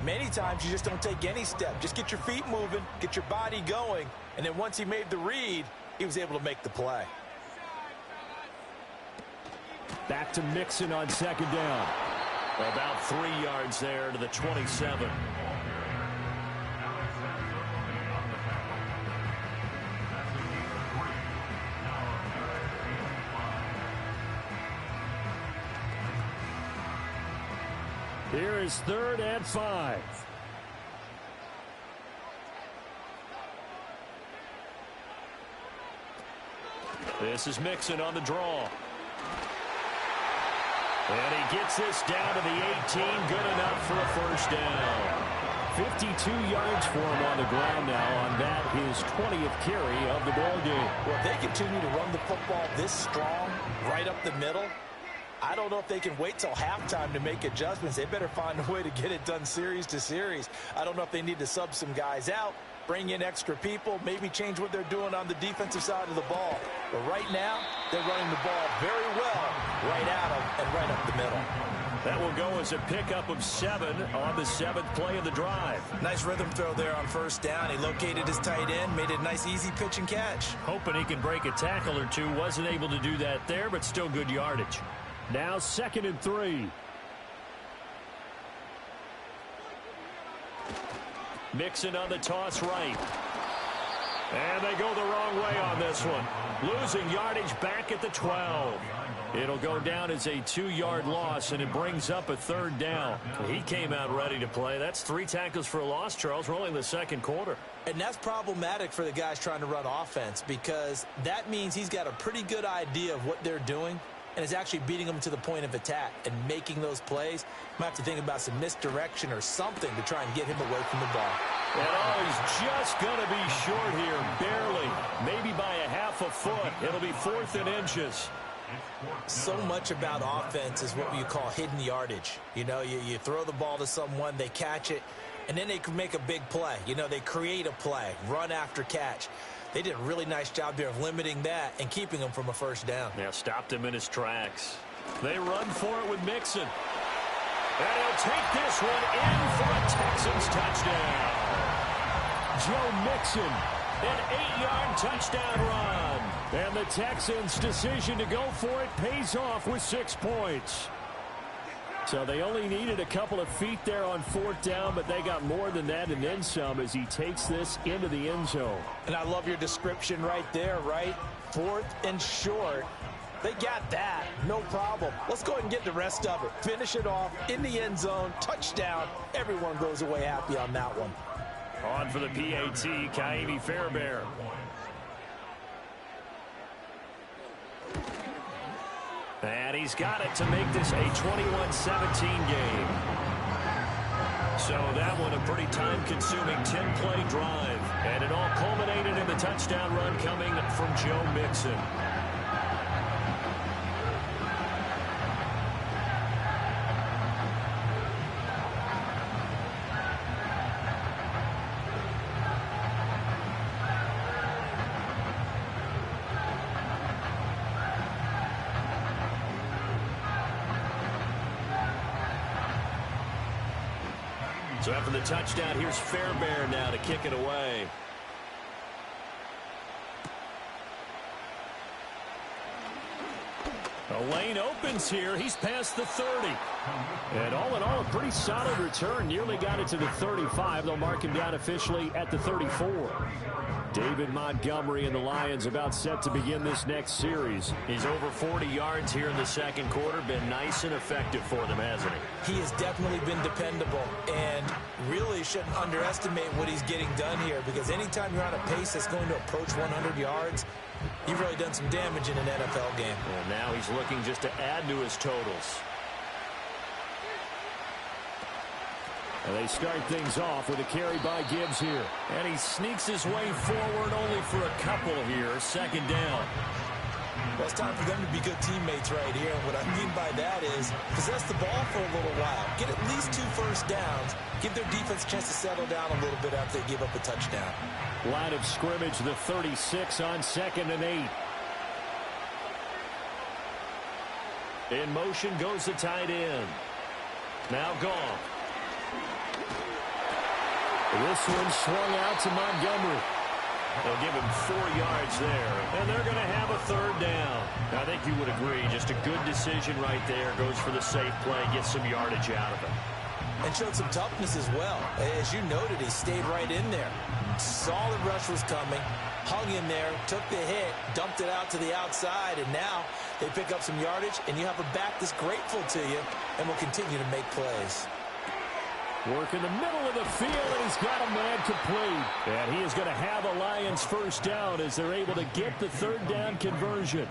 Many times you just don't take any step. Just get your feet moving, get your body going, and then once he made the read, he was able to make the play. Back to Mixon on 2nd down. About 3 yards there to the 27. Here is 3rd and 5. This is Mixon on the draw. And he gets this down to the 18. Good enough for a 1st down. 52 yards for him on the ground now on that, his 20th carry of the ball game. Well, if they continue to run the football this strong, right up the middle, I don't know if they can wait till halftime to make adjustments. They better find a way to get it done series to series. I don't know if they need to sub some guys out, bring in extra people, maybe change what they're doing on the defensive side of the ball. But right now, they're running the ball very well right at them and right up the middle. That will go as a pickup of 7 on the 7th play of the drive. Nice rhythm throw there on first down. He located his tight end, made it a nice easy pitch and catch. Hoping he can break a tackle or two. Wasn't able to do that there, but still good yardage. Now 2nd and 3. Mixon on the toss right. And they go the wrong way on this one. Losing yardage back at the 12. It'll go down as a 2-yard loss, and it brings up a 3rd down. He came out ready to play. That's 3 tackles for a loss, Charles. We're only in the 2nd quarter. And that's problematic for the guys trying to run offense, because that means he's got a pretty good idea of what they're doing and is actually beating them to the point of attack and making those plays. Might have to think about some misdirection or something to try and get him away from the ball. And he's just going to be short here, barely, maybe by a half a foot. It'll be 4th and inches. So much about offense is what you call hidden yardage. You know, you throw the ball to someone, they catch it, and then they can make a big play. You know, they create a play, run after catch. They did a really nice job there of limiting that and keeping him from a first down. Yeah, stopped him in his tracks. They run for it with Mixon. And he'll take this one in for a Texans touchdown. Joe Mixon, an 8-yard touchdown run. And the Texans' decision to go for it pays off with 6 points. So they only needed a couple of feet there on 4th down, but they got more than that and then some as he takes this into the end zone. And I love your description right there, right? 4th and short. They got that. No problem. Let's go ahead and get the rest of it. Finish it off in the end zone. Touchdown. Everyone goes away happy on that one. On for the PAT, Kaimi Fairbairn. And he's got it to make this a 21-17 game. So that one a pretty time-consuming 10-play drive. And it all culminated in the touchdown run coming from Joe Mixon. So after the touchdown, here's Fairbairn now to kick it away. A lane opens here. He's past the 30. And all in all, a pretty solid return. Nearly got it to the 35. They'll mark him down officially at the 34. David Montgomery and the Lions about set to begin this next series. He's over 40 yards here in the 2nd quarter. Been nice and effective for them, hasn't he? He has definitely been dependable, and really shouldn't underestimate what he's getting done here, because anytime you're on a pace that's going to approach 100 yards, you've really done some damage in an NFL game. And now he's looking just to add to his totals. And they start things off with a carry by Gibbs here. And he sneaks his way forward only for a couple here. 2nd down. Well, it's time for them to be good teammates right here. And what I mean by that is possess the ball for a little while. Get at least 2 first downs. Give their defense a chance to settle down a little bit after they give up a touchdown. Line of scrimmage, the 36 on 2nd and 8. In motion goes the tight end. Now gone. This one swung out to Montgomery. They'll give him 4 yards there, and they're going to have a 3rd down. I think you would agree, just a good decision right there. Goes for the safe play, gets some yardage out of it. And showed some toughness as well. As you noted, he stayed right in there. Saw the rush was coming, hung in there, took the hit, dumped it out to the outside, and now they pick up some yardage, and you have a back that's grateful to you and will continue to make plays. Work in the middle of the field, and he's got a man complete. And he is going to have a Lions first down as they're able to get the 3rd down conversion.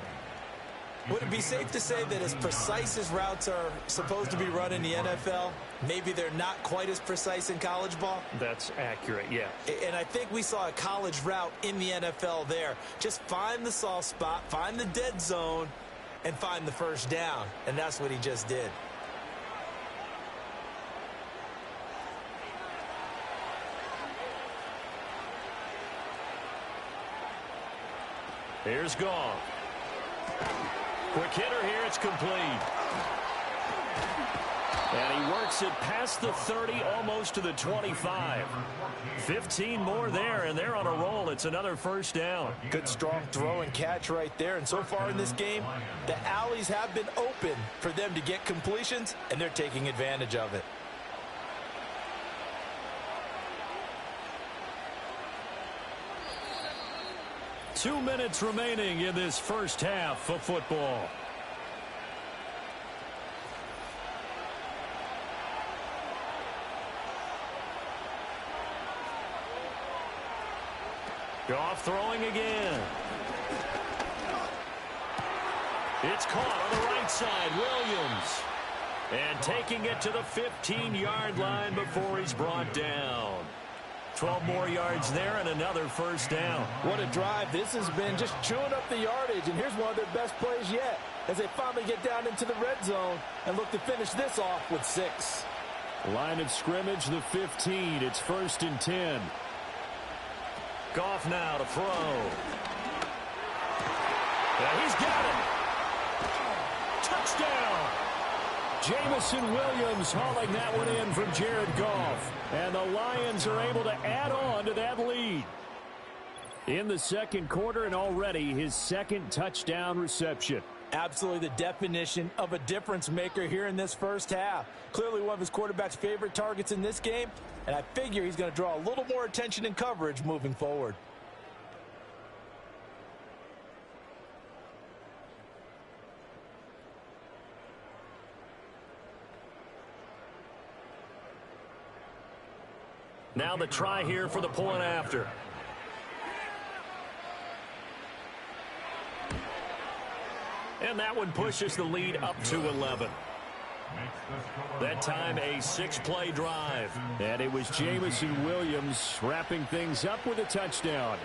Would it be safe to say that as precise as routes are supposed to be run in the NFL, maybe they're not quite as precise in college ball? That's accurate, yeah. And I think we saw a college route in the NFL there. Just find the soft spot, find the dead zone, and find the first down, and that's what he just did. Here's Goff. Quick hitter here. It's complete. And he works it past the 30, almost to the 25. 15 more there, and they're on a roll. It's another first down. Good, strong throw and catch right there. And so far in this game, the alleys have been open for them to get completions, and they're taking advantage of it. Two minutes remaining in this first half of football. Goff throwing again. It's caught on the right side. Williams. And taking it to the 15-yard line before he's brought down. 12 more yards there and another first down. What a drive. This has been just chewing up the yardage, and here's one of their best plays yet as they finally get down into the red zone and look to finish this off with 6. Line of scrimmage, the 15. It's 1st and 10. Goff now to throw. Yeah, he's got it. Touchdown. Jamison Williams hauling that one in from Jared Goff. And the Lions are able to add on to that lead. In the second quarter, and already his second touchdown reception. Absolutely the definition of a difference maker here in this first half. Clearly one of his quarterback's favorite targets in this game, and I figure he's going to draw a little more attention and coverage moving forward. Now the try here for the point after. And that one pushes the lead up to 11. That time a 6-play drive. And it was Jamison Williams wrapping things up with a touchdown.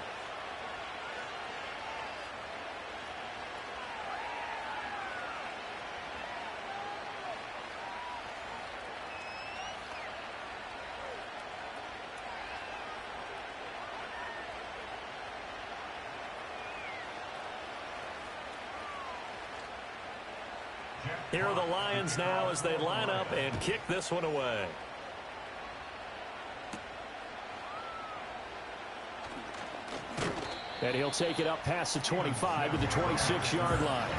Here are the Lions now as they line up and kick this one away. And he'll take it up past the 25 to the 26-yard line.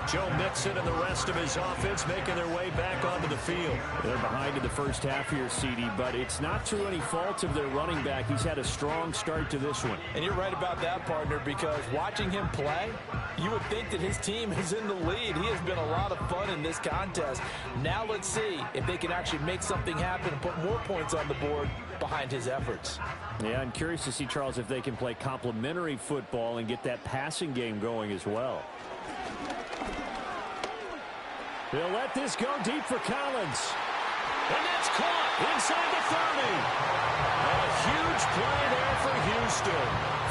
Joe Mixon and the rest of his offense making their way back onto the field. They're behind in the first half here, CD, but it's not through any fault of their running back. He's had a strong start to this one. And you're right about that, partner, because watching him play, you would think that his team is in the lead. He has been a lot of fun in this contest. Now let's see if they can actually make something happen and put more points on the board behind his efforts. Yeah, I'm curious to see, Charles, if they can play complementary football and get that passing game going as well. They'll let this go deep for Collins. And that's caught inside the 30. A huge play there for Houston.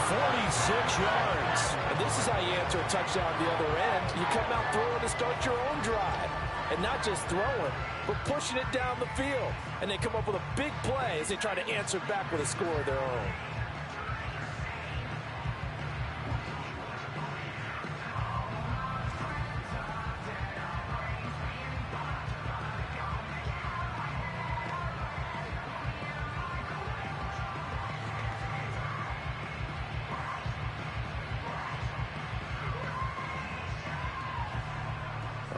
46 yards. And this is how you answer a touchdown at the other end. You come out throwing to start your own drive. And not just throwing, but pushing it down the field. And they come up with a big play as they try to answer back with a score of their own.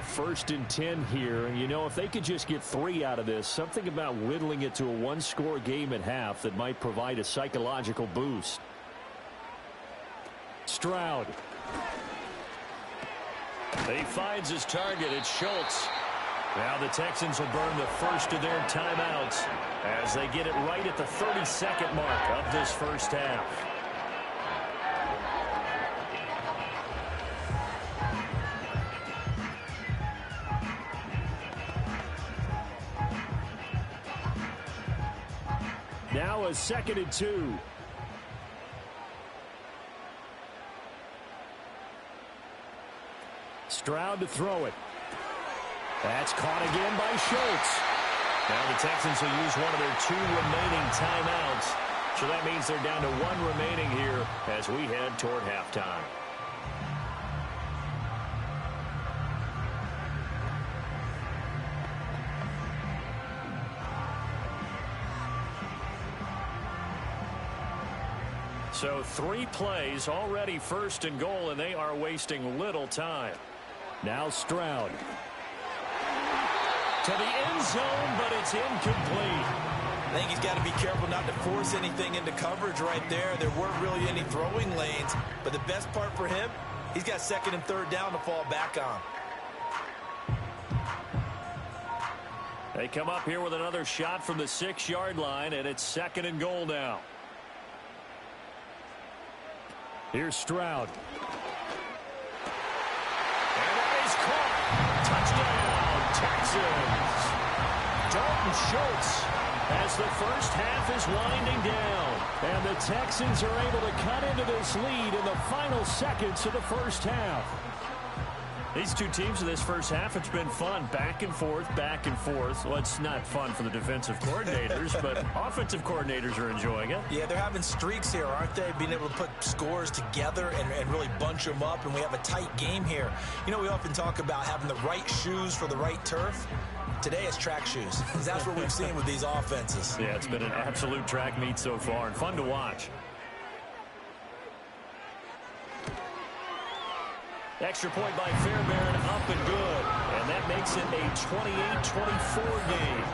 First and 10 here, and you know, if they could just get 3 out of this, something about whittling it to a one-score game at half that might provide a psychological boost. Stroud. He finds his target. It's Schultz. Now the Texans will burn the first of their timeouts as they get it right at the 32nd mark of this first half. Now a 2nd and 2. Stroud to throw it. That's caught again by Schultz. Now the Texans will use one of their 2 remaining timeouts. So that means they're down to 1 remaining here as we head toward halftime. So 3 plays already, 1st and goal, and they are wasting little time. Now Stroud. To the end zone, but it's incomplete. I think he's got to be careful not to force anything into coverage right there. There weren't really any throwing lanes, but the best part for him, he's got 2nd and 3rd down to fall back on. They come up here with another shot from the 6-yard line, and it's 2nd and goal now. Here's Stroud. And that is caught. Touchdown, Texans. Dalton Schultz as the first half is winding down. And the Texans are able to cut into this lead in the final seconds of the first half. These 2 teams in this first half, it's been fun. Back and forth, back and forth. Well, it's not fun for the defensive coordinators, but offensive coordinators are enjoying it. Yeah, they're having streaks here, aren't they? Being able to put scores together and really bunch them up, and we have a tight game here. You know, we often talk about having the right shoes for the right turf. Today it's track shoes. That's what we've seen with these offenses. Yeah, it's been an absolute track meet so far, and fun to watch. Extra point by Fairbairn, up and good. And that makes it a 28-24 game.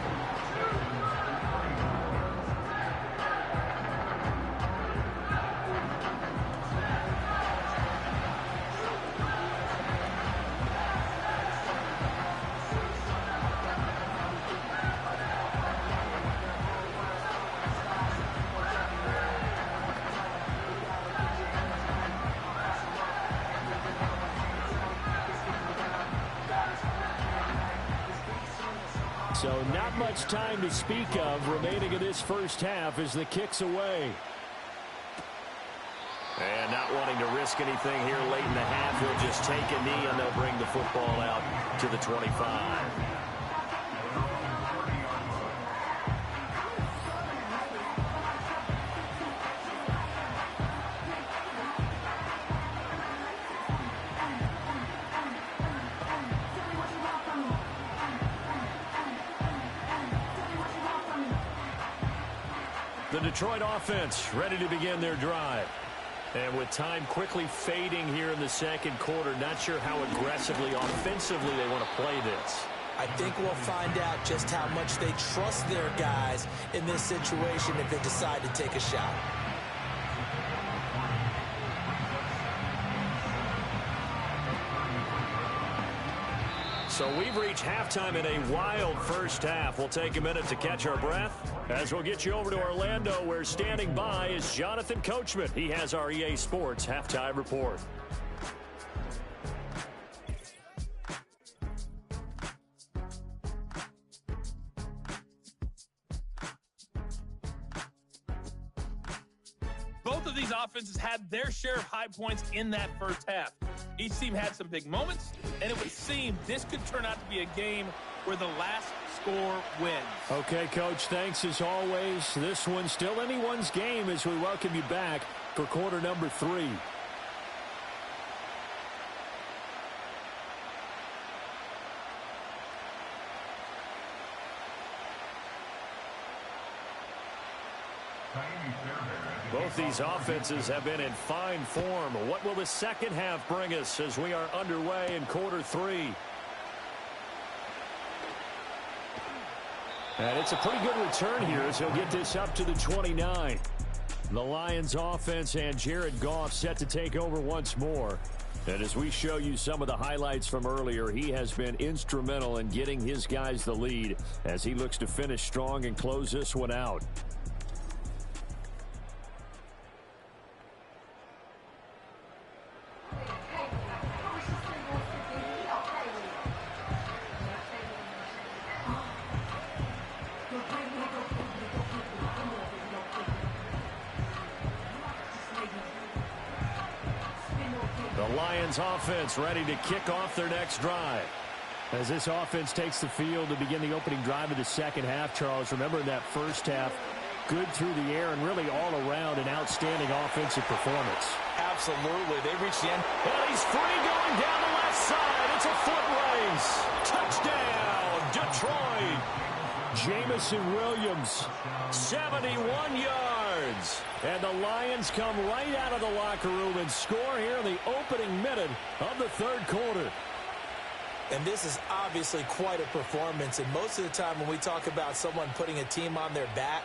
So not much time to speak of remaining in this first half as the kick's away. And not wanting to risk anything here late in the half, he'll just take a knee and they'll bring the football out to the 25. The Detroit offense ready to begin their drive. And with time quickly fading here in the 2nd quarter, not sure how aggressively, offensively they want to play this. I think we'll find out just how much they trust their guys in this situation if they decide to take a shot. So we've reached halftime in a wild first half. We'll take a minute to catch our breath as we'll get you over to Orlando, where standing by is Jonathan Coachman. He has our EA Sports halftime report. Both of these offenses had their share of high points in that first half. Each team had some big moments, and it would seem this could turn out to be a game where the last score wins. Okay, Coach, thanks as always. This one's still anyone's game as we welcome you back for quarter number 3. Both these offenses have been in fine form. What will the second half bring us as we are underway in quarter 3? And it's a pretty good return here as he'll get this up to the 29. The Lions offense and Jared Goff set to take over once more. And as we show you some of the highlights from earlier, he has been instrumental in getting his guys the lead as he looks to finish strong and close this one out. Lions offense ready to kick off their next drive. As this offense takes the field to begin the opening drive of the second half, Charles, remember in that first half, good through the air and really all around an outstanding offensive performance. Absolutely. They reached the end. And he's free going down the left side. It's a foot race. Touchdown, Detroit. Jamison Williams, 71 yards. And the Lions come right out of the locker room and score here in the opening minute of the third quarter. And this is obviously quite a performance. And most of the time when we talk about someone putting a team on their back,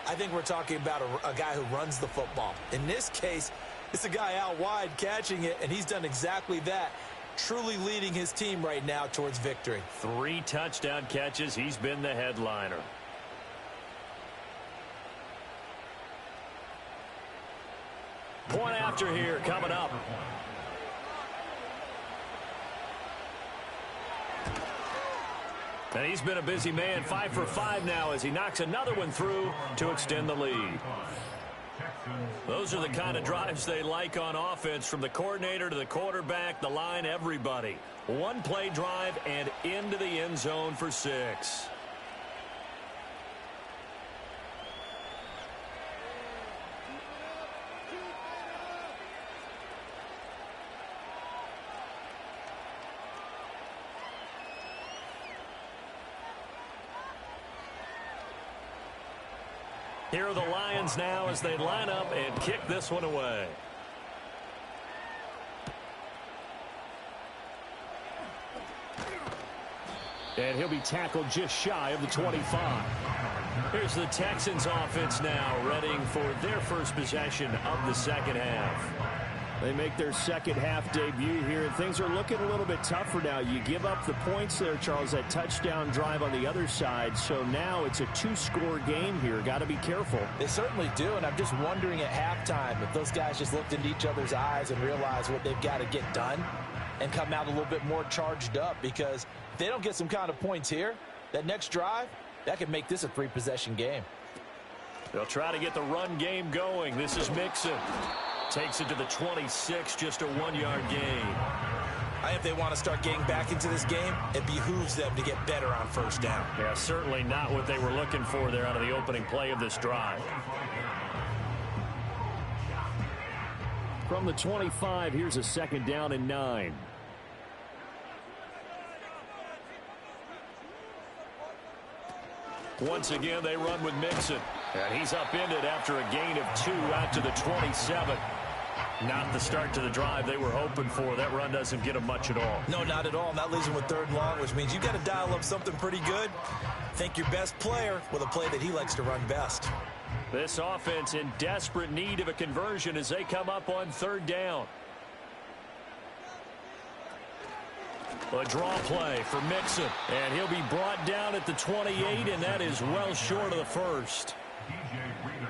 I think we're talking about a guy who runs the football. In this case, it's a guy out wide catching it, and he's done exactly that, truly leading his team right now towards victory. 3 touchdown catches. He's been the headliner. Point after here coming up. And he's been a busy man, 5 for 5 now as he knocks another one through to extend the lead. Those are the kind of drives they like on offense, from the coordinator to the quarterback, the line, everybody. One play drive and into the end zone for 6. Here are the Lions now as they line up and kick this one away. And he'll be tackled just shy of the 25. Here's the Texans offense now, readying for their first possession of the second half. They make their second half debut here, and things are looking a little bit tougher now. You give up the points there, Charles, that touchdown drive on the other side. So now it's a 2-score game here. Got to be careful. They certainly do, and I'm just wondering at halftime if those guys just looked into each other's eyes and realized what they've got to get done and come out a little bit more charged up, because if they don't get some kind of points here, that next drive, that could make this a 3-possession game. They'll try to get the run game going. This is Mixon. Takes it to the 26, just a 1-yard gain. If they want to start getting back into this game, it behooves them to get better on first down. Yeah, certainly not what they were looking for there out of the opening play of this drive. From the 25, here's a 2nd down and 9. Once again, they run with Mixon. And he's upended after a gain of 2 out to the 27. Not the start to the drive they were hoping for. That run doesn't get them much at all. No, not at all. And that leaves them with 3rd and long, which means you got to dial up something pretty good. Think your best player with a play that he likes to run best. This offense in desperate need of a conversion as they come up on 3rd down. A draw play for Mixon, and he'll be brought down at the 28, and that is well short of the first.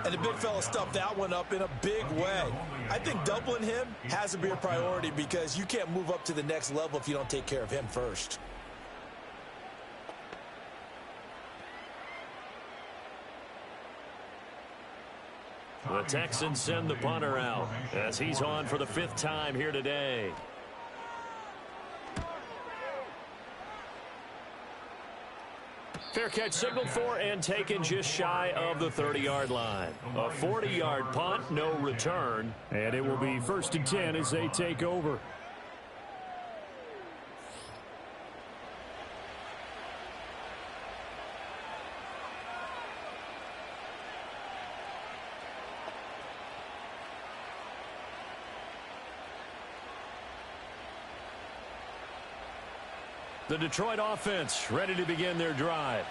And the big fella stuffed that one up in a big way. I think doubling him has to be a priority, because you can't move up to the next level if you don't take care of him first. The Texans send the punter out as he's on for the 5th time here today. Fair catch signaled for and taken just shy of the 30-yard line. A 40-yard punt, no return, and it will be 1st and 10 as they take over. The Detroit offense ready to begin their drive.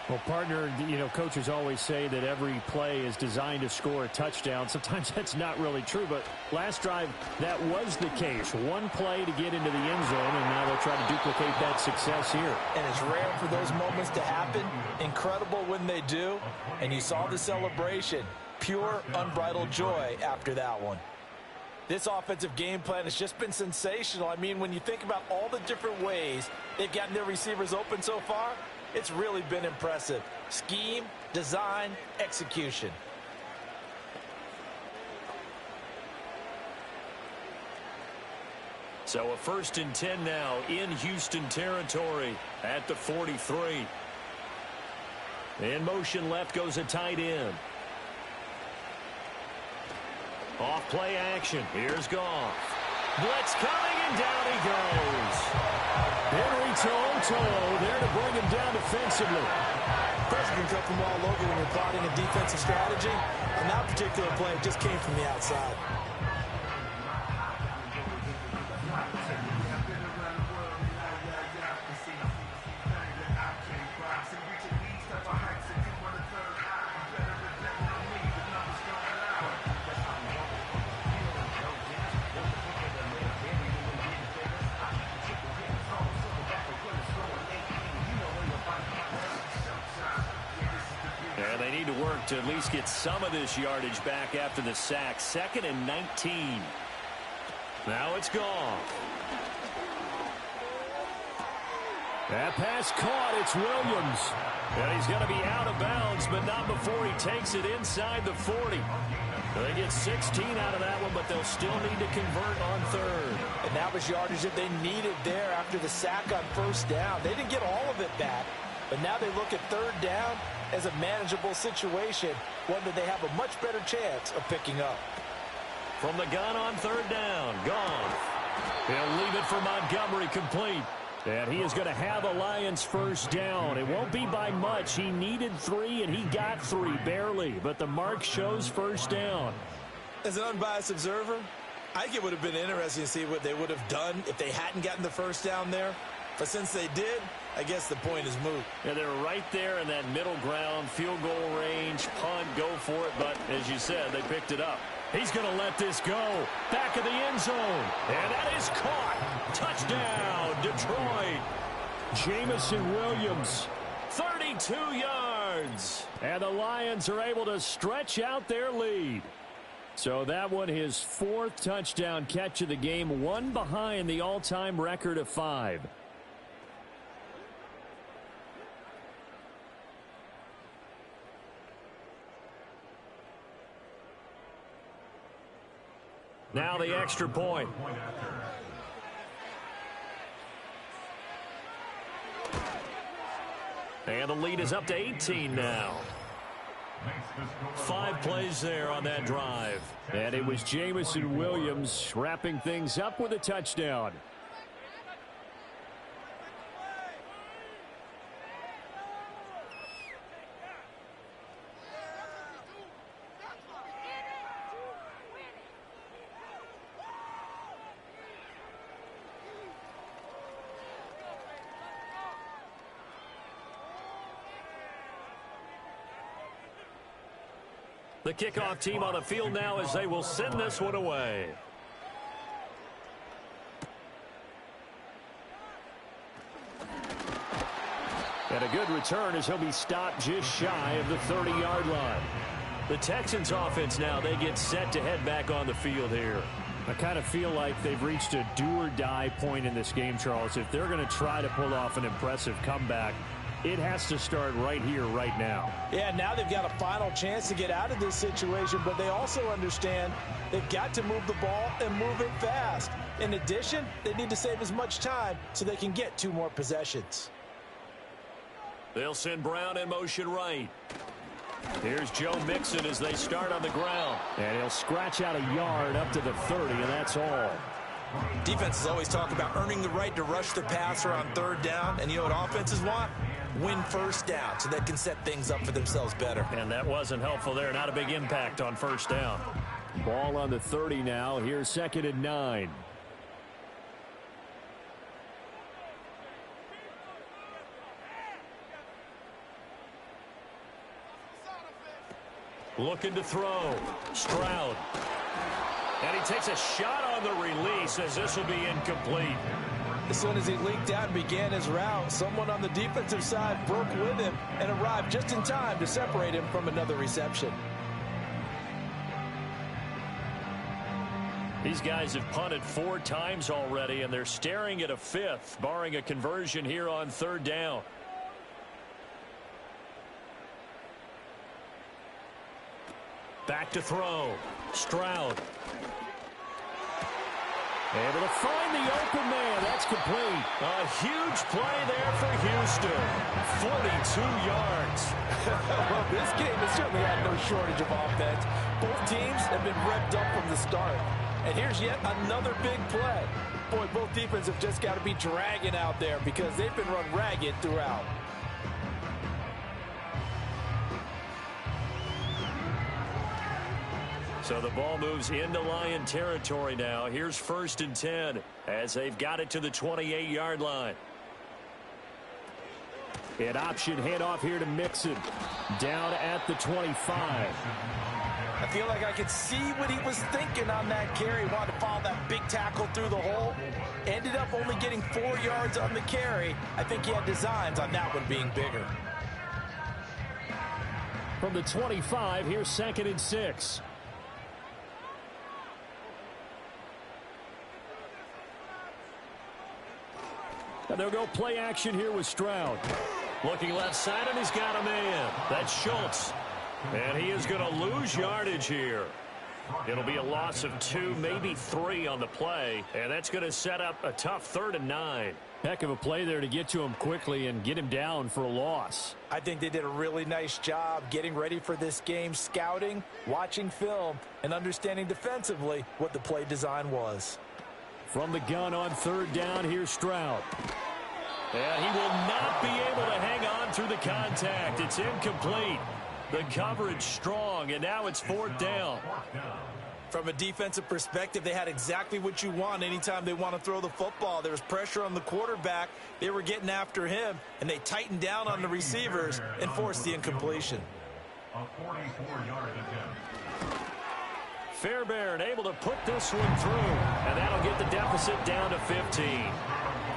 Well, partner, coaches always say that every play is designed to score a touchdown. Sometimes that's not really true, but last drive, that was the case. One play to get into the end zone, and now they'll try to duplicate that success here. And it's rare for those moments to happen. Incredible when they do. And you saw the celebration. Pure, unbridled joy after that one. This offensive game plan has just been sensational. I mean, when you think about all the different ways they've gotten their receivers open so far, it's really been impressive. Scheme, design, execution. So a 1st and 10 now in Houston territory at the 43. In motion left goes a tight end. Off play action. Here's Goff. Blitz coming, and down he goes. Henry Toto there to bring him down defensively. Pressure can come from all over when you're plotting a defensive strategy. On that particular play, it just came from the outside. And they need to work to at least get some of this yardage back after the sack. 2nd and 19. Now it's gone. That pass caught. It's Williams. And he's going to be out of bounds, but not before he takes it inside the 40. They get 16 out of that one, but they'll still need to convert on 3rd. And that was yardage that they needed there after the sack on 1st down. They didn't get all of it back, but now they look at 3rd down as a manageable situation, one that they have a much better chance of picking up. From the gun on 3rd down, gone. He'll leave it for Montgomery, complete. And he is going to have a Lions 1st down. It won't be by much. He needed 3, and he got 3, barely. But the mark shows 1st down. As an unbiased observer, I think it would have been interesting to see what they would have done if they hadn't gotten the 1st down there. But since they did, I guess the point is moot. Yeah, they're right there in that middle ground, field goal range, punt, go for it. But as you said, they picked it up. He's going to let this go. Back of the end zone. And that is caught. Touchdown, Detroit. Jamison Williams. 32 yards. And the Lions are able to stretch out their lead. So that one, his 4th touchdown catch of the game, one behind the all-time record of 5. Now the extra point. And the lead is up to 18 now. 5 plays there on that drive. And it was Jamison Williams wrapping things up with a touchdown. The kickoff team on the field now as they will send this one away. And a good return as he'll be stopped just shy of the 30-yard line. The Texans offense now, they get set to head back on the field here. I kind of feel like they've reached a do-or-die point in this game, Charles. If they're going to try to pull off an impressive comeback, it has to start right here, right now. Yeah, now they've got a final chance to get out of this situation, but they also understand they've got to move the ball and move it fast. In addition, they need to save as much time so they can get 2 more possessions. They'll send Brown in motion right. Here's Joe Mixon as they start on the ground. And he'll scratch out a yard up to the 30, and that's all. Defenses always talk about earning the right to rush the passer on 3rd down, and you know what offenses want? Win 1st down so they can set things up for themselves better. And that wasn't helpful there. Not a big impact on 1st down. Ball on the 30 now. Here's 2nd and 9. Looking to throw. Stroud. And he takes a shot on the release as this will be incomplete. As soon as he leaked out and began his route, someone on the defensive side broke with him and arrived just in time to separate him from another reception. These guys have punted 4 times already, and they're staring at a 5th, barring a conversion here on 3rd down. Back to throw. Stroud. Able to find the open man. That's complete. A huge play there for Houston. 42 yards. Well, this game has certainly had no shortage of offense. Both teams have been revved up from the start. And here's yet another big play. Boy, both defenses have just got to be dragging out there because they've been run ragged throughout. So the ball moves into Lion territory now. Here's 1st and 10 as they've got it to the 28-yard line. An option handoff here to Mixon. Down at the 25. I feel like I could see what he was thinking on that carry. Wanted to follow that big tackle through the hole. Ended up only getting 4 yards on the carry. I think he had designs on that one being bigger. From the 25, here's 2nd and 6. And they'll go play action here with Stroud. Looking left side, and he's got a man. That's Schultz. And he is going to lose yardage here. It'll be a loss of 2, maybe 3 on the play. And that's going to set up a tough 3rd and 9. Heck of a play there to get to him quickly and get him down for a loss. I think they did a really nice job getting ready for this game, scouting, watching film, and understanding defensively what the play design was. From the gun on 3rd down, here's Stroud. And he will not be able to hang on through the contact. It's incomplete. The coverage strong, and now it's 4th down. From a defensive perspective, they had exactly what you want anytime they want to throw the football. There was pressure on the quarterback. They were getting after him, and they tightened down on the receivers and forced the incompletion. A 44-yard attempt. Fairbairn able to put this one through, and that'll get the deficit down to 15.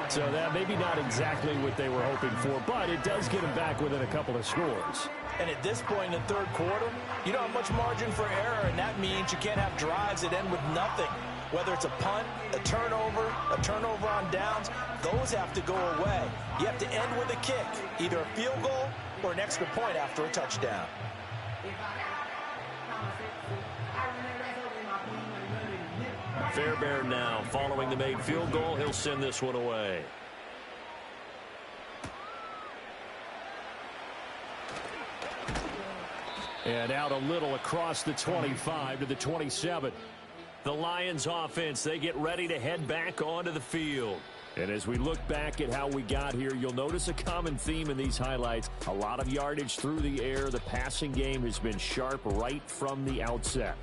So that maybe not exactly what they were hoping for, but it does get them back within a couple of scores. And at this point in the 3rd quarter, you don't have much margin for error, and that means you can't have drives that end with nothing. Whether it's a punt, a turnover on downs, those have to go away. You have to end with a kick, either a field goal or an extra point after a touchdown. Fairbairn now following the made field goal. He'll send this one away. And out a little across the 25 to the 27. The Lions offense, they get ready to head back onto the field. And as we look back at how we got here, you'll notice a common theme in these highlights. A lot of yardage through the air. The passing game has been sharp right from the outset.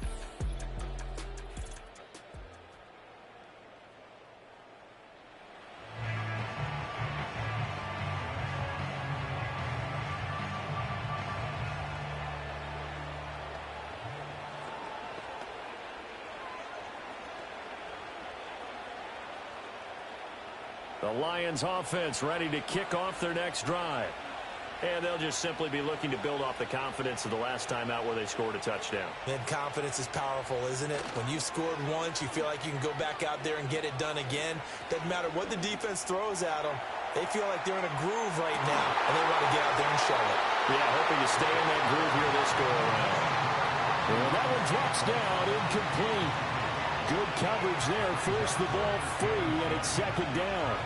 The Lions offense ready to kick off their next drive. And they'll just simply be looking to build off the confidence of the last time out where they scored a touchdown. And confidence is powerful, isn't it? When you've scored once, you feel like you can go back out there and get it done again. Doesn't matter what the defense throws at them. They feel like they're in a groove right now, and they want to get out there and show it. Yeah, hoping to stay in that groove here this go-around. Well, that one drops down, incomplete. Good coverage there, forced the ball free, and it's 2nd down.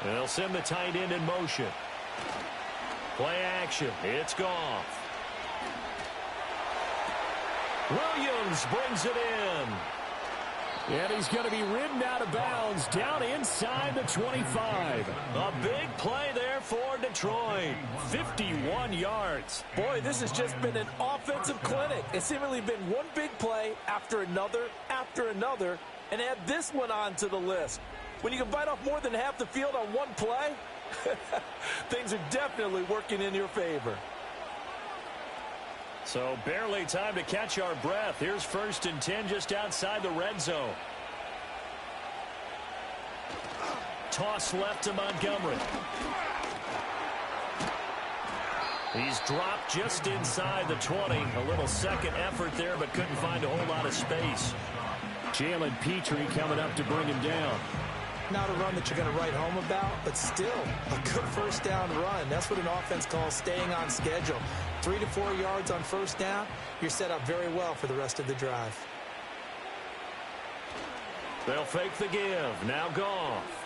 They'll send the tight end in motion. Play action. It's Goff. Williams brings it in. And he's going to be ridden out of bounds down inside the 25. A big play there for Detroit. 51 yards. Boy, this has just been an offensive clinic. It's seemingly been one big play after another, and add this one onto the list. When you can bite off more than half the field on one play, things are definitely working in your favor. So barely time to catch our breath. Here's 1st and 10 just outside the red zone. Toss left to Montgomery. He's dropped just inside the 20. A little second effort there, but couldn't find a whole lot of space. Jalen Petrie coming up to bring him down. Not a run that you're going to write home about, but still a good first down run. That's what an offense calls staying on schedule. 3 to 4 yards on first down, you're set up very well for the rest of the drive. They'll fake the give. Now Goff.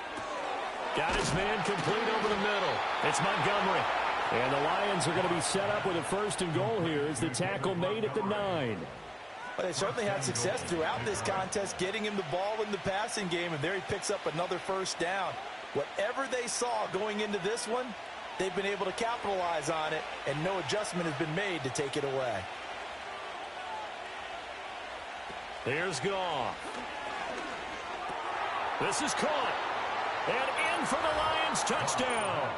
Got his man complete over the middle. It's Montgomery. And the Lions are going to be set up with a 1st and goal here as the tackle made at the 9. Well, they certainly had success throughout this contest getting him the ball in the passing game, and there he picks up another first down. Whatever they saw going into this one, they've been able to capitalize on it, and no adjustment has been made to take it away. Here's Goff. This is caught. And in for the Lions touchdown.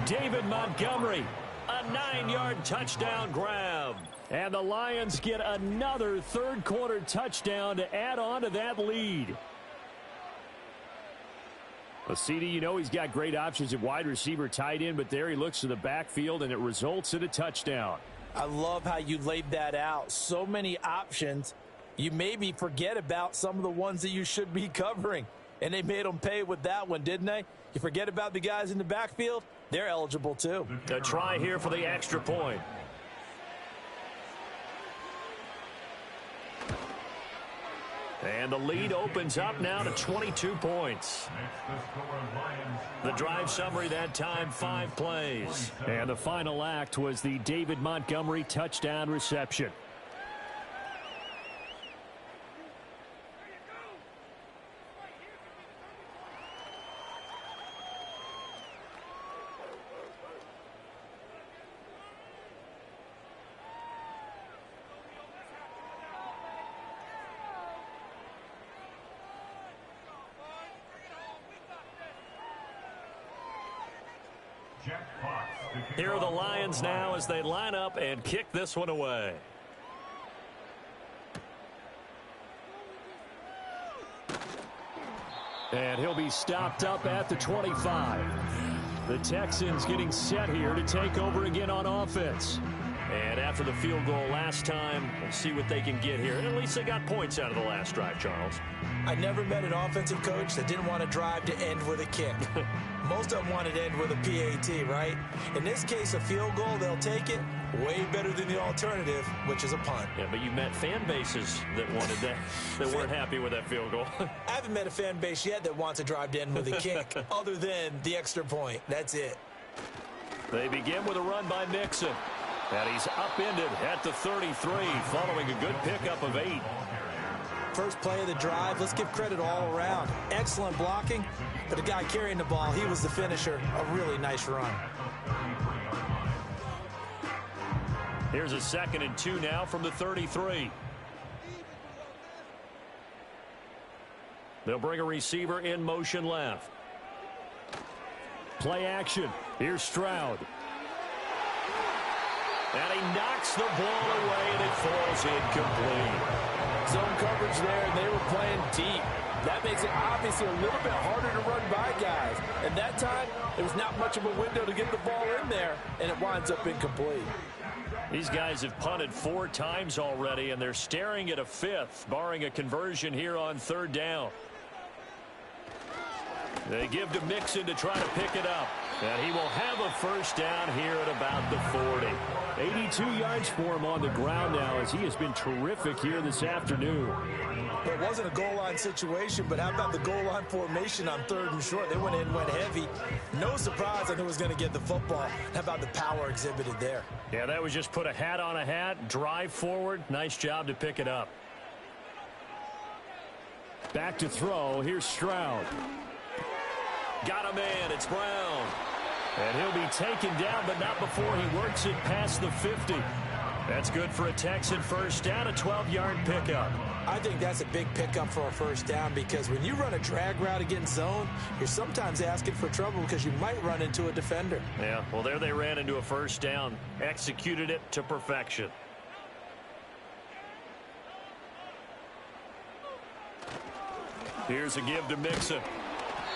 David Montgomery, a 9-yard touchdown grab. And the Lions get another third-quarter touchdown to add on to that lead. Well, CD, you know he's got great options at wide receiver, tight end, but there he looks to the backfield, and it results in a touchdown. I love how you laid that out. So many options. You maybe forget about some of the ones that you should be covering. And they made them pay with that one, didn't they? You forget about the guys in the backfield, they're eligible too. A try here for the extra point. And the lead opens up now to 22 points. The drive summary that time, 5 plays. And the final act was the David Montgomery touchdown reception. Here are the Lions now as they line up and kick this one away. And he'll be stopped up at the 25. The Texans getting set here to take over again on offense. And after the field goal last time, we'll see what they can get here. At least they got points out of the last drive, Charles. I never met an offensive coach that didn't want to drive to end with a kick. Most of them wanted to end with a PAT, right? In this case, a field goal, they'll take it. Way better than the alternative, which is a punt. Yeah, but you met fan bases that wanted that, that weren't happy with that field goal. I haven't met a fan base yet that wants to drive to end with a kick, other than the extra point. That's it. They begin with a run by Mixon. And he's upended at the 33, following a good pickup of 8. First play of the drive, let's give credit all around. Excellent blocking, but the guy carrying the ball, he was the finisher. A really nice run. Here's a 2nd and 2 now from the 33. They'll bring a receiver in motion left. Play action. Here's Stroud. And he knocks the ball away, and it falls incomplete. Zone coverage there, and they were playing deep. That makes it obviously a little bit harder to run by guys. And that time, there was not much of a window to get the ball in there, and it winds up incomplete. These guys have punted 4 times already, and they're staring at a 5th, barring a conversion here on 3rd down. They give to Mixon to try to pick it up. And he will have a first down here at about the 40. 82 yards for him on the ground now as he has been terrific here this afternoon. It wasn't a goal line situation, but how about the goal line formation on 3rd and short? They went in, went heavy. No surprise on who was going to get the football. How about the power exhibited there? Yeah, that was just put a hat on a hat, drive forward. Nice job to pick it up. Back to throw. Here's Stroud. Got a man. It's Brown. And he'll be taken down, but not before he works it past the 50. That's good for a Texan first down, a 12-yard pickup. I think that's a big pickup for a first down because when you run a drag route against zone, you're sometimes asking for trouble because you might run into a defender. Yeah, well, there they ran into a first down, executed it to perfection. Here's a give to Mixon.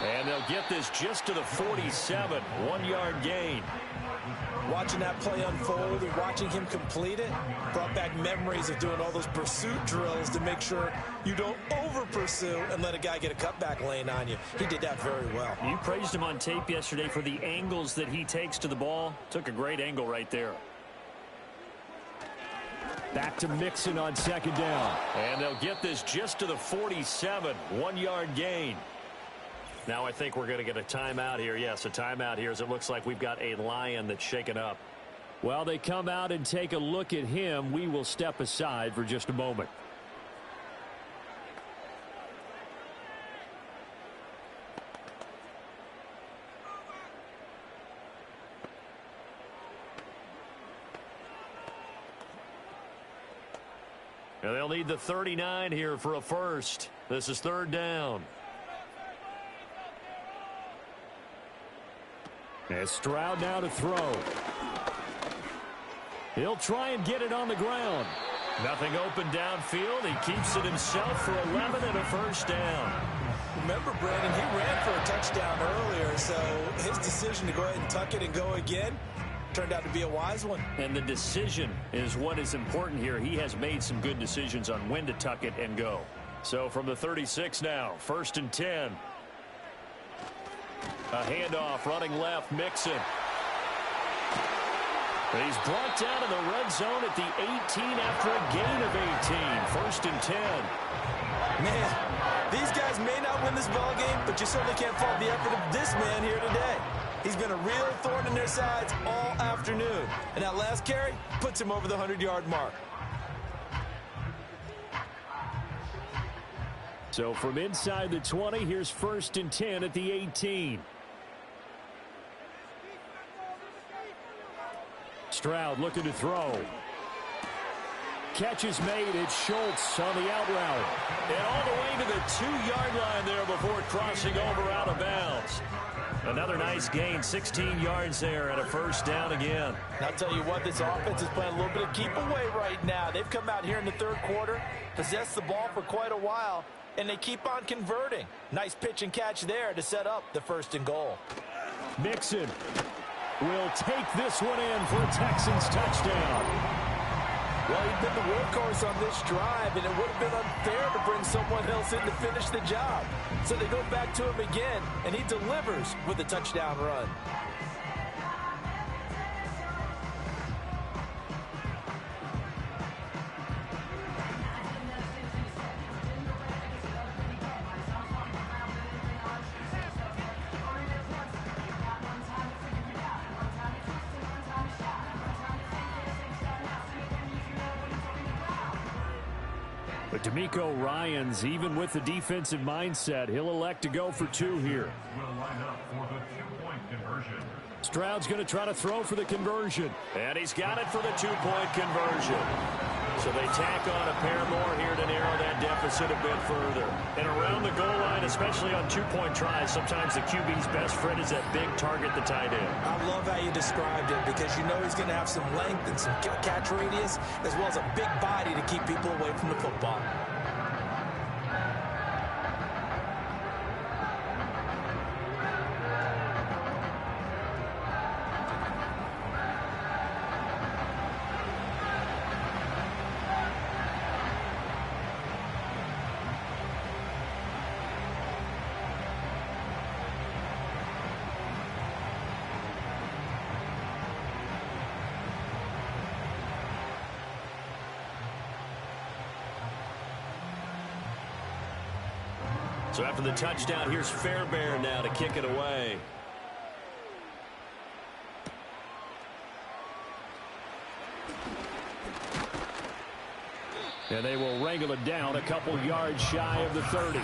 And they'll get this just to the 47, 1-yard gain. Watching that play unfold and watching him complete it brought back memories of doing all those pursuit drills to make sure you don't over-pursue and let a guy get a cutback lane on you. He did that very well. You praised him on tape yesterday for the angles that he takes to the ball. Took a great angle right there. Back to Mixon on second down. And they'll get this just to the 47, 1-yard gain. Now I think we're going to get a timeout here. Yes, a timeout here as it looks like we've got a Lion that's shaken up. While they come out and take a look at him, we will step aside for just a moment. And they'll need the 39 here for a first. This is third down. As Stroud now to throw. He'll try and get it on the ground. Nothing open downfield. He keeps it himself for 11 and a first down. Remember, Brandon, he ran for a touchdown earlier, so his decision to go ahead and tuck it and go again turned out to be a wise one. And the decision is what is important here. He has made some good decisions on when to tuck it and go. So from the 36 now, 1st and 10. A handoff running left, Mixon. He's brought down in the red zone at the 18 after a gain of 18. 1st and 10. Man, these guys may not win this ball game, but you certainly can't fault the effort of this man here today. He's been a real thorn in their sides all afternoon. And that last carry puts him over the 100-yard mark. So from inside the 20, here's 1st and 10 at the 18. Stroud looking to throw. Catch is made. It's Schultz on the out route. And all the way to the 2-yard line there before crossing over out of bounds. Another nice gain, 16 yards there and a first down again. And I'll tell you what, this offense is playing a little bit of keep away right now. They've come out here in the third quarter, possessed the ball for quite a while, and they keep on converting. Nice pitch and catch there to set up the 1st and goal. Mixon will take this one in for a Texans touchdown. Well, he's been the workhorse on this drive, and it would have been unfair to bring someone else in to finish the job. So they go back to him again, and he delivers with a touchdown run. But DeMeco Ryans, even with the defensive mindset, he'll elect to go for 2 here. Will line up for the 2-point conversion. Stroud's going to try to throw for the conversion. And he's got it for the 2-point conversion. So they tack on a pair more here to narrow that deficit a bit further. And around the goal line, especially on 2-point tries, sometimes the QB's best friend is that big target, the tight end. I love how you described it because you know he's going to have some length and some catch radius as well as a big body to keep people away from the football. So after the touchdown, here's Fairbairn now to kick it away. And they will wrangle it down a couple yards shy of the 30.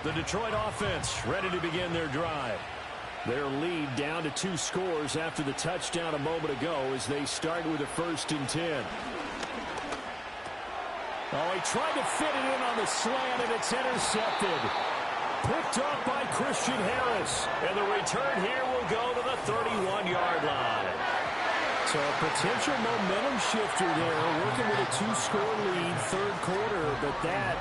The Detroit offense ready to begin their drive. Their lead down to 2 scores after the touchdown a moment ago as they start with a 1st and 10. Oh, he tried to fit it in on the slant, and it's intercepted. Picked up by Christian Harris. And the return here will go to the 31-yard line. So a potential momentum shifter there, working with a 2-score lead, 3rd quarter, but that,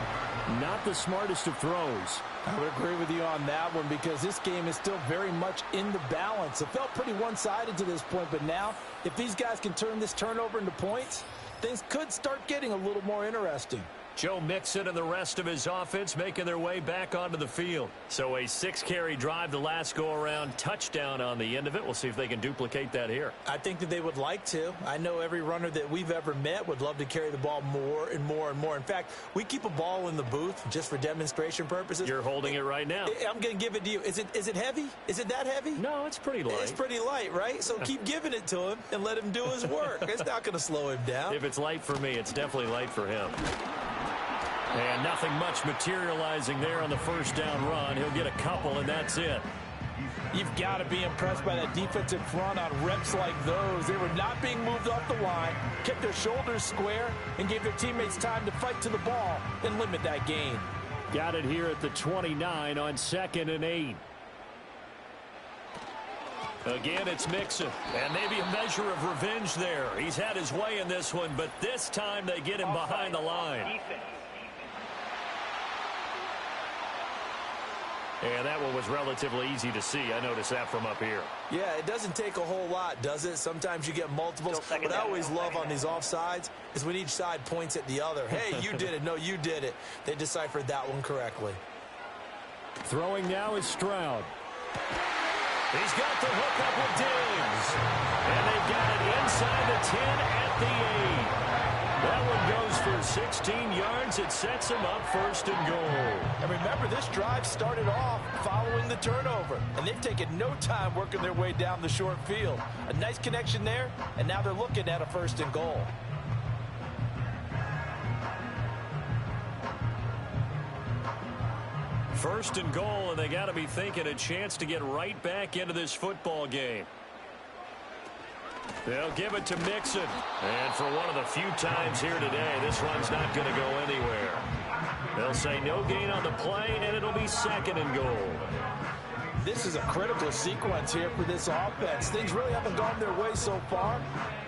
not the smartest of throws. I would agree with you on that one because this game is still very much in the balance. It felt pretty one-sided to this point, but now, if these guys can turn this turnover into points, things could start getting a little more interesting. Joe Mixon and the rest of his offense making their way back onto the field. So a 6-carry drive the last go-around, touchdown on the end of it. We'll see if they can duplicate that here. I think that they would like to. I know every runner that we've ever met would love to carry the ball more and more and more. In fact, we keep a ball in the booth just for demonstration purposes. You're holding it right now. I'm going to give it to you. Is it heavy? Is it that heavy? No, it's pretty light. It's pretty light, right? So keep giving it to him and let him do his work. It's not going to slow him down. If it's light for me, it's definitely light for him. And nothing much materializing there on the 1st down run. He'll get a couple, and that's it. You've got to be impressed by that defensive front on reps like those. They were not being moved off the line, kept their shoulders square, and gave their teammates time to fight to the ball and limit that gain. Got it here at the 29 on 2nd and 8. Again, it's Mixon. And maybe a measure of revenge there. He's had his way in this one, but this time they get him behind the line. And that one was relatively easy to see. I noticed that from up here. Yeah, it doesn't take a whole lot, does it? Sometimes you get multiples. What I always love on these offsides is when each side points at the other. Hey, you did it. No, you did it. They deciphered that one correctly. Throwing now is Stroud. He's got the hook up with Diggs. And they've got it inside the 10 at the 8. That one goes for 16 yards. It sets him up 1st and goal. And remember, this drive started off following the turnover, and they've taken no time working their way down the short field. A nice connection there, and now they're looking at a 1st and goal. First and goal, and they got to be thinking a chance to get right back into this football game. They'll give it to Mixon. And for one of the few times here today, this run's not going to go anywhere. They'll say no gain on the play, and it'll be 2nd and goal. This is a critical sequence here for this offense. Things really haven't gone their way so far.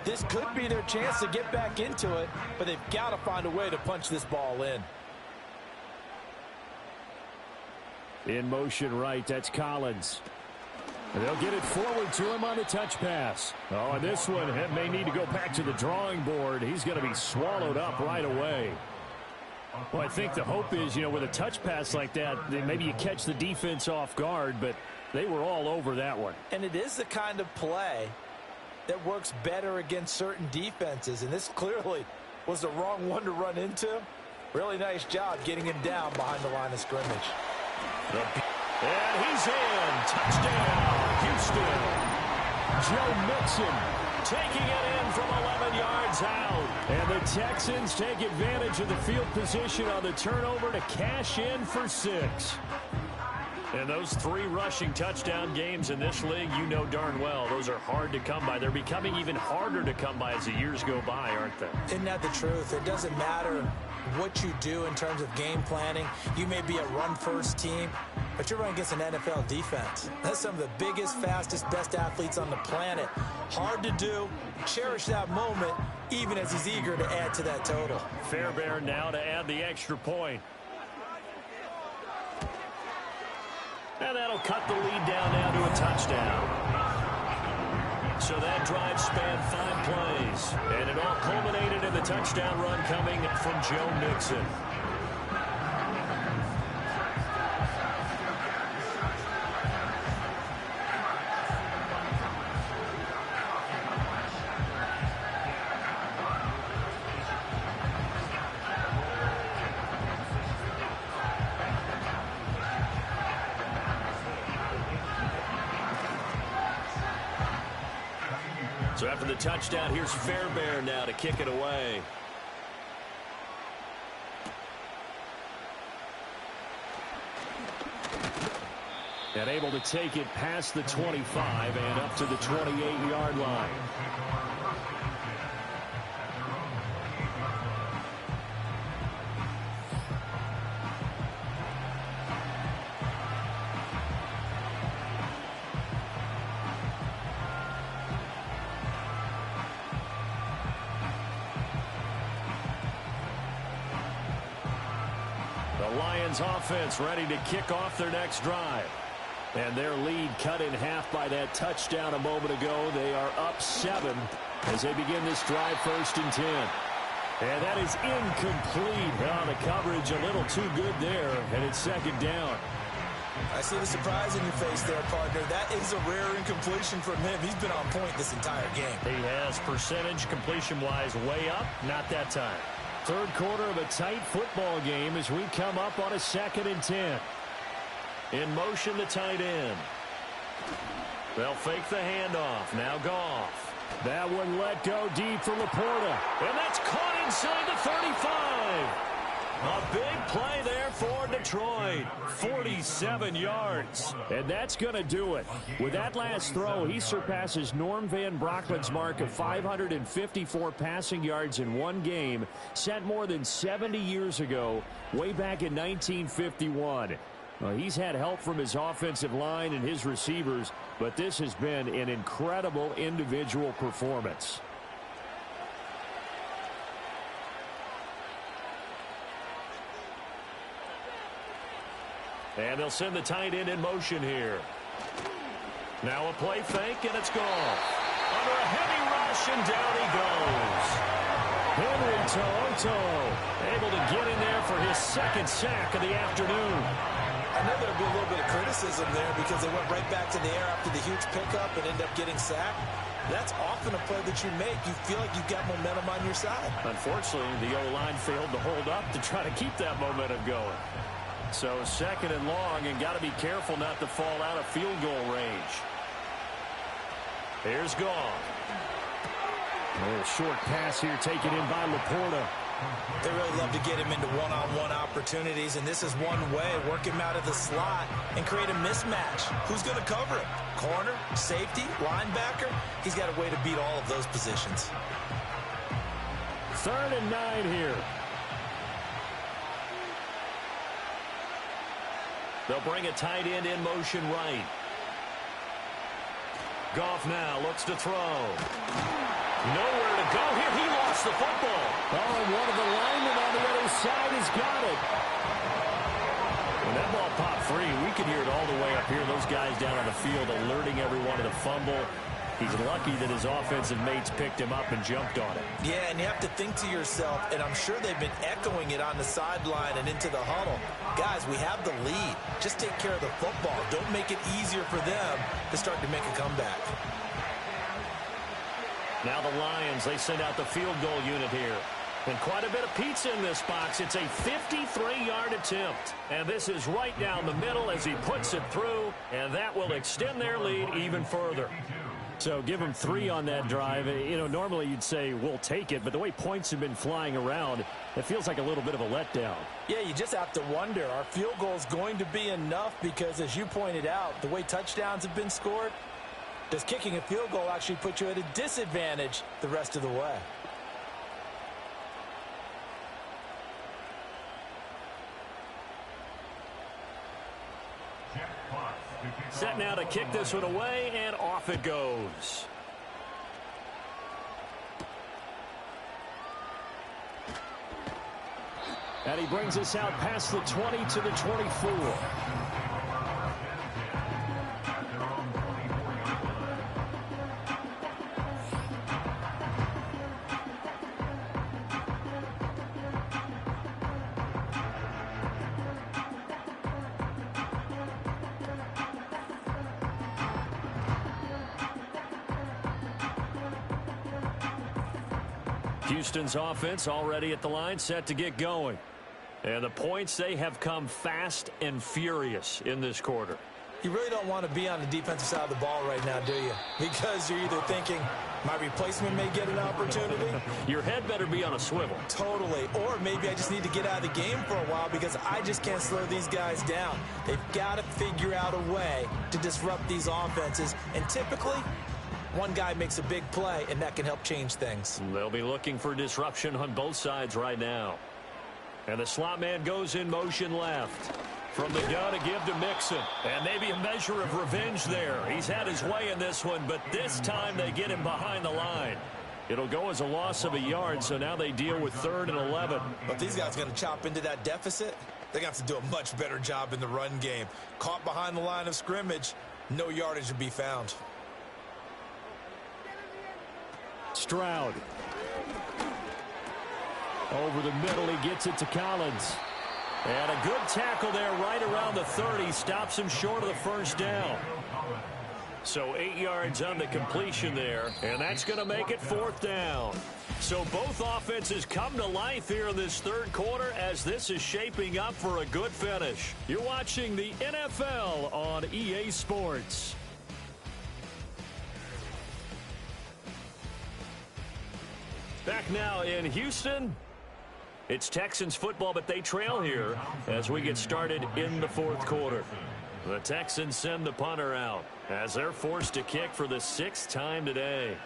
This could be their chance to get back into it, but they've got to find a way to punch this ball in. In motion right, that's Collins. And they'll get it forward to him on the touch pass. Oh, and this one may need to go back to the drawing board. He's going to be swallowed up right away. Well, I think the hope is, with a touch pass like that, maybe you catch the defense off guard, but they were all over that one. And it is the kind of play that works better against certain defenses, and this clearly was the wrong one to run into. Really nice job getting him down behind the line of scrimmage. And he's in. Touchdown, Houston. Joe Mixon taking it in from 11 yards out. And the Texans take advantage of the field position on the turnover to cash in for 6. And those 3 rushing touchdown games in this league, you know darn well, those are hard to come by. They're becoming even harder to come by as the years go by, aren't they? Isn't that the truth? It doesn't matter what you do in terms of game planning. You may be a run-first team, but you're running against an NFL defense. That's some of the biggest, fastest, best athletes on the planet. Hard to do. Cherish that moment, even as he's eager to add to that total. Fairbairn now to add the extra point. And that'll cut the lead down now to a touchdown. So that drive spanned 5 plays. And it all culminated in the touchdown run coming from Joe Mixon. So after the touchdown, here's Fairbairn now to kick it away. And able to take it past the 25 and up to the 28-yard line. The Lions offense ready to kick off their next drive. And their lead cut in half by that touchdown a moment ago. They are up 7 as they begin this drive 1st and 10. And that is incomplete. Oh, the coverage a little too good there, and it's 2nd down. I see the surprise in your face there, partner. That is a rare incompletion from him. He's been on point this entire game. He has percentage completion-wise way up, not that time. 3rd quarter of a tight football game as we come up on a 2nd and 10. In motion, the tight end. They'll fake the handoff. Now Goff. That one let go deep for Laporta. And that's caught inside the 35. A big play there for Detroit. 47 yards. And that's going to do it. With that last throw, he surpasses Norm Van Brockman's mark of 554 passing yards in one game, set more than 70 years ago, way back in 1951. He's had help from his offensive line and his receivers, but this has been an incredible individual performance. And they'll send the tight end in motion here. Now a play fake, and it's gone. Under a heavy rush, and down he goes. Henry To'oto able to get in there for his 2nd sack of the afternoon. I know there'll be a little bit of criticism there because they went right back to the air after the huge pickup and ended up getting sacked. That's often a play that you make. You feel like you've got momentum on your side. Unfortunately, the O-line failed to hold up to try to keep that momentum going. So 2nd and long, and got to be careful not to fall out of field goal range. Here's Goff. A little short pass here taken in by Laporta. They really love to get him into one-on-one opportunities, and this is one way. Work him out of the slot and create a mismatch. Who's going to cover him? Corner, safety, linebacker? He's got a way to beat all of those positions. 3rd and 9 here. They'll bring a tight end in motion right. Goff now looks to throw. Nowhere to go here. He lost the football. Oh, and one of the linemen on the other side has got it. When that ball popped free, we could hear it all the way up here. Those guys down on the field alerting everyone to the fumble. He's lucky that his offensive mates picked him up and jumped on it. Yeah, and you have to think to yourself, and I'm sure they've been echoing it on the sideline and into the huddle. Guys, we have the lead. Just take care of the football. Don't make it easier for them to start to make a comeback. Now the Lions, they send out the field goal unit here. And quite a bit of pizza in this box. It's a 53-yard attempt. And this is right down the middle as he puts it through. And that will extend their lead even further. So give them 3 on that drive. You know, normally you'd say we'll take it, but the way points have been flying around, it feels like a little bit of a letdown. Yeah, you just have to wonder, are field goals going to be enough? Because as you pointed out, the way touchdowns have been scored, does kicking a field goal actually put you at a disadvantage the rest of the way? Set now to kick this one away, and off it goes. And he brings us out past the 20 to the 24. Houston's offense already at the line, set to get going. And the points, they have come fast and furious in this quarter. You really don't want to be on the defensive side of the ball right now, do you? Because you're either thinking, My replacement may get an opportunity. Your head better be on a swivel. Totally. Or maybe I just need to get out of the game for a while because I just can't slow these guys down. They've got to figure out a way to disrupt these offenses. And typically, one guy makes a big play, and that can help change things. They'll be looking for disruption on both sides right now. And the slot man goes in motion left. From the gun to give to Mixon. And maybe a measure of revenge there. He's had his way in this one, but this time they get him behind the line. It'll go as a loss of a yard, so now they deal with 3rd and 11. But these guys are going to chop into that deficit. They're going to have to do a much better job in the run game. Caught behind the line of scrimmage, no yardage to be found. Stroud. Over the middle, he gets it to Collins. And a good tackle there right around the 30. Stops him short of the first down. So 8 yards on the completion there. And that's going to make it 4th down. So both offenses come to life here in this 3rd quarter as this is shaping up for a good finish. You're watching the NFL on EA Sports. Back now in Houston. It's Texans football, but they trail here as we get started in the 4th quarter. The Texans send the punter out as they're forced to kick for the 6th time today.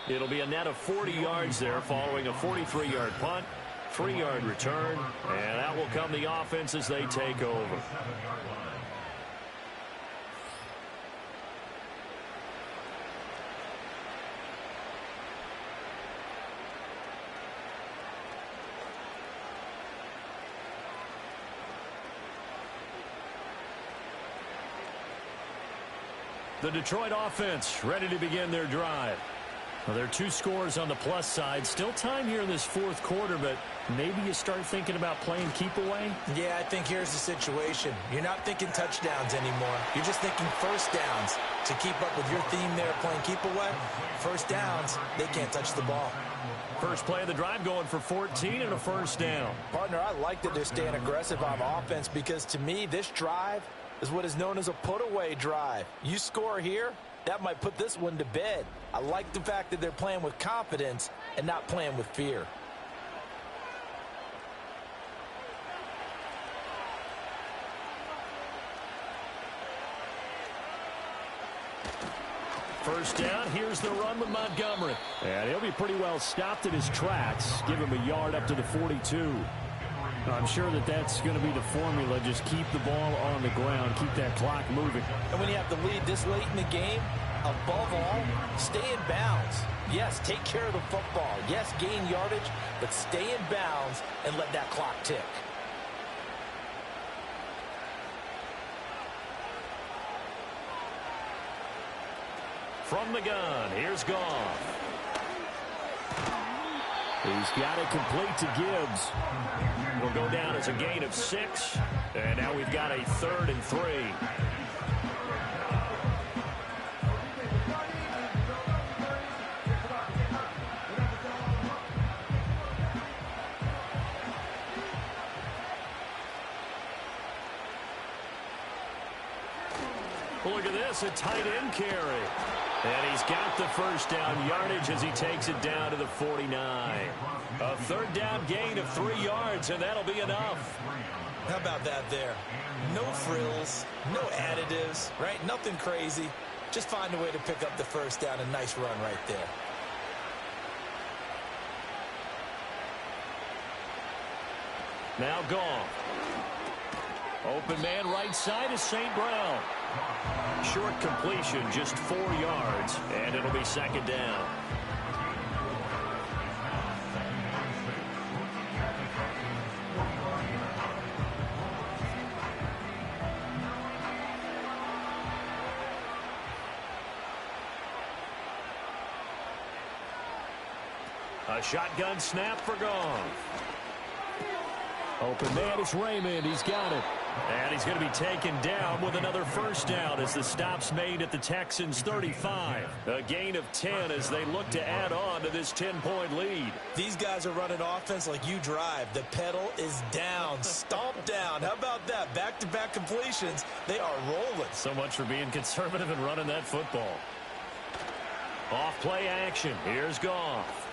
It'll be a net of 40 yards there following a 43-yard punt, 3-yard return, and out will come the offense as they take over. The Detroit offense ready to begin their drive. Well, there are 2 scores on the plus side. Still time here in this 4th quarter, but maybe you start thinking about playing keep away? Yeah, I think here's the situation. You're not thinking touchdowns anymore. You're just thinking first downs. To keep up with your theme there playing keep away, first downs, they can't touch the ball. First play of the drive going for 14 and a first down. Partner, I like that they're staying aggressive on offense because to me, this drive is what is known as a put-away drive. You score here, that might put this one to bed. I like the fact that they're playing with confidence and not playing with fear. First down, here's the run with Montgomery. And he'll be pretty well stopped in his tracks. Give him a yard up to the 42. I'm sure that that's going to be the formula. Just keep the ball on the ground. Keep that clock moving. And when you have the lead this late in the game, above all, stay in bounds. Yes, take care of the football. Yes, gain yardage, but stay in bounds and let that clock tick. From the gun, here's Goff. He's got it complete to Gibbs. Will go down as a gain of 6. And now we've got a 3rd and 3. Look at this, a tight end carry. And he's got the first down yardage as he takes it down to the 49. A 3rd down gain of 3 yards, and that'll be enough. How about that there? No frills, no additives, right? Nothing crazy. Just find a way to pick up the first down. A nice run right there. Now Goff. Open man right side is St. Brown. Short completion, just 4 yards, and it'll be 2nd down. A shotgun snap for Goff. Open man is Raymond. He's got it. And he's going to be taken down with another first down as the stop's made at the Texans' 35. A gain of 10 as they look to add on to this 10-point lead. These guys are running offense like you drive. The pedal is down, stomp down. How about that? Back-to-back completions. They are rolling. So much for being conservative and running that football. Off play action. Here's Goff.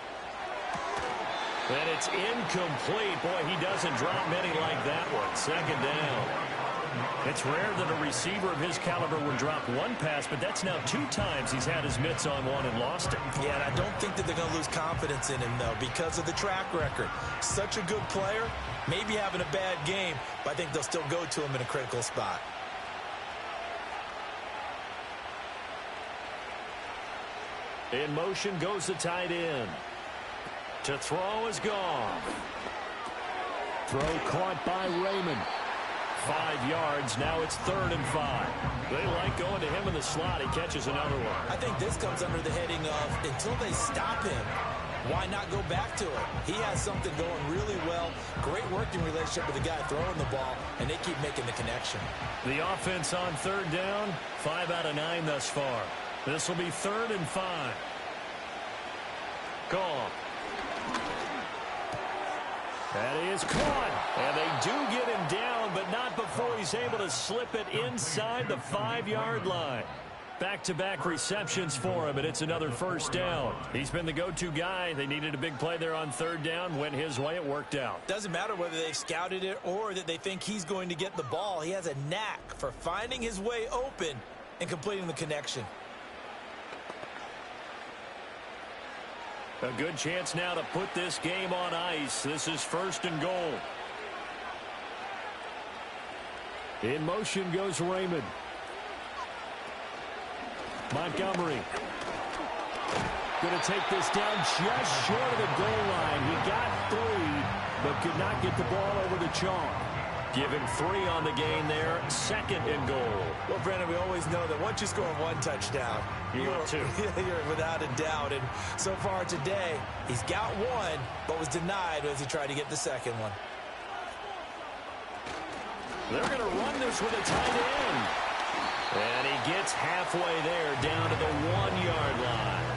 And it's incomplete. Boy, he doesn't drop many like that one. Second down. It's rare that a receiver of his caliber would drop one pass, but that's now 2 times he's had his mitts on one and lost it. Yeah, and I don't think that they're going to lose confidence in him, though, because of the track record. Such a good player, maybe having a bad game, but I think they'll still go to him in a critical spot. In motion goes the tight end. To throw is Goff. Throw caught by Raymond. 5 yards. Now it's 3rd and 5. They like going to him in the slot. He catches another one. I think this comes under the heading of until they stop him, why not go back to it? He has something going really well. Great working relationship with the guy throwing the ball, and they keep making the connection. The offense on 3rd down, 5 out of 9 thus far. This will be 3rd and 5. Goff. That is caught. And they do get him down, but not before he's able to slip it inside the 5-yard line. Back-to-back receptions for him, and it's another first down. He's been the go-to guy. They needed a big play there on 3rd down. Went his way. It worked out. Doesn't matter whether they scouted it or that they think he's going to get the ball. He has a knack for finding his way open and completing the connection. A good chance now to put this game on ice. This is 1st and goal. In motion goes Raymond. Montgomery. Going to take this down just short of the goal line. He got 3, but could not get the ball over the chalk. Give him 3 on the gain there. 2nd and goal. Well, Brandon, we always know that once you score 1 touchdown, you're without a doubt. And so far today, he's got 1, but was denied as he tried to get the 2nd one. They're going to run this with a tight end. And he gets halfway there, down to the 1-yard line.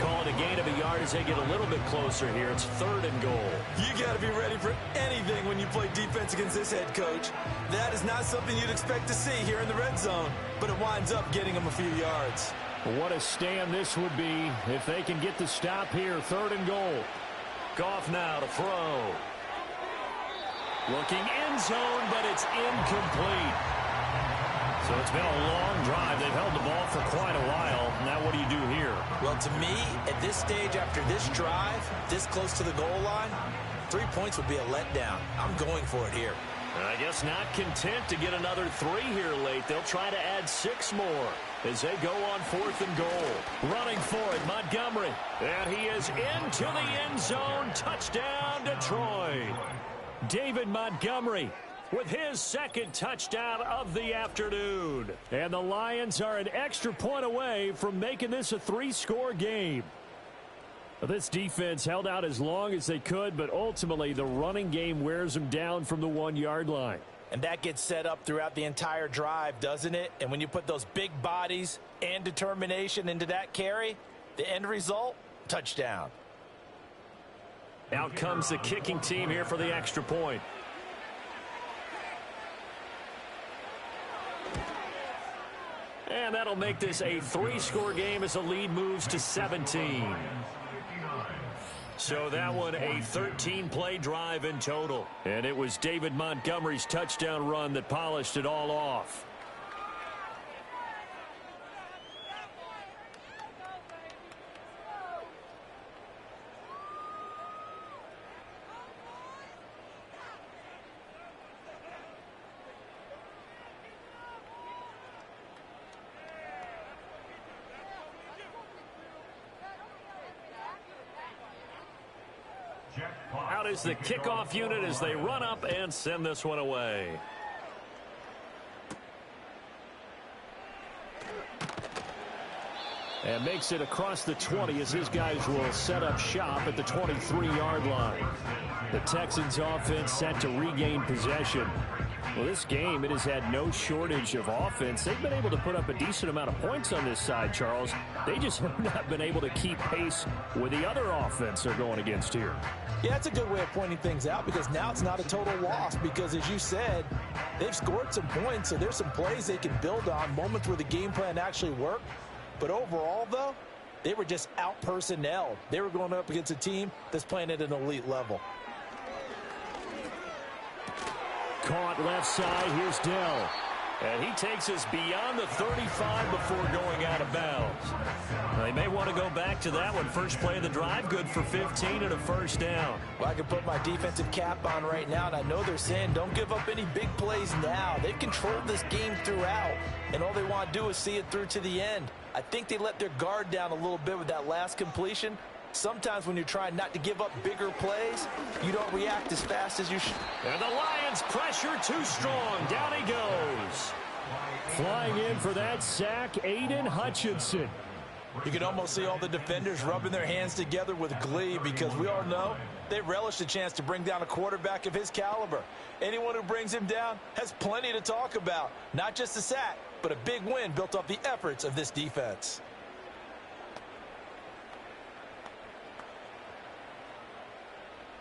Call it a gain of a yard as they get a little bit closer here. It's 3rd and goal. You got to be ready for anything when you play defense against this head coach. That is not something you'd expect to see here in the red zone, but it winds up getting him a few yards. What a stand this would be if they can get the stop here. 3rd and goal. Goff now to throw. Looking end zone, but it's incomplete. So it's been a long drive. They've held the ball for quite a while. Now what do you do here? Well, to me, at this stage after this drive, this close to the goal line, 3 points would be a letdown. I'm going for it here. I guess not content to get another 3 here late. They'll try to add 6 more as they go on 4th and goal. Running for it, Montgomery. And he is into the end zone. Touchdown, Detroit. David Montgomery with his 2nd touchdown of the afternoon. And the Lions are an extra point away from making this a 3-score game. This defense held out as long as they could, but ultimately the running game wears them down from the 1-yard line. And that gets set up throughout the entire drive, doesn't it? And when you put those big bodies and determination into that carry, the end result, touchdown. Out comes the kicking team here for the extra point. And that'll make this a 3-score game as the lead moves to 17. So that one a 13-play drive in total. And it was David Montgomery's touchdown run that polished it all off. Out is the kickoff unit as they run up and send this one away. And makes it across the 20 as his guys will set up shop at the 23-yard line. The Texans offense set to regain possession. Well, this game, it has had no shortage of offense. They've been able to put up a decent amount of points on this side, Charles. They just have not been able to keep pace with the other offense they're going against here. Yeah, that's a good way of pointing things out because now it's not a total loss because, as you said, they've scored some points, so there's some plays they can build on, moments where the game plan actually worked. But overall, though, they were just out-personnelled. They were going up against a team that's playing at an elite level. Caught left side. Here's Dell. And he takes us beyond the 35 before going out of bounds. They may want to go back to that one. First play of the drive, good for 15 and a first down. Well, I can put my defensive cap on right now, and I know they're saying don't give up any big plays now. They've controlled this game throughout, and all they want to do is see it through to the end. I think they let their guard down a little bit with that last completion. Sometimes when you're trying not to give up bigger plays, you don't react as fast as you should. And the Lions pressure too strong. Down he goes. Flying in for that sack, Aiden Hutchinson. You can almost see all the defenders rubbing their hands together with glee because we all know they relish the chance to bring down a quarterback of his caliber. Anyone who brings him down has plenty to talk about. Not just a sack, but a big win built off the efforts of this defense.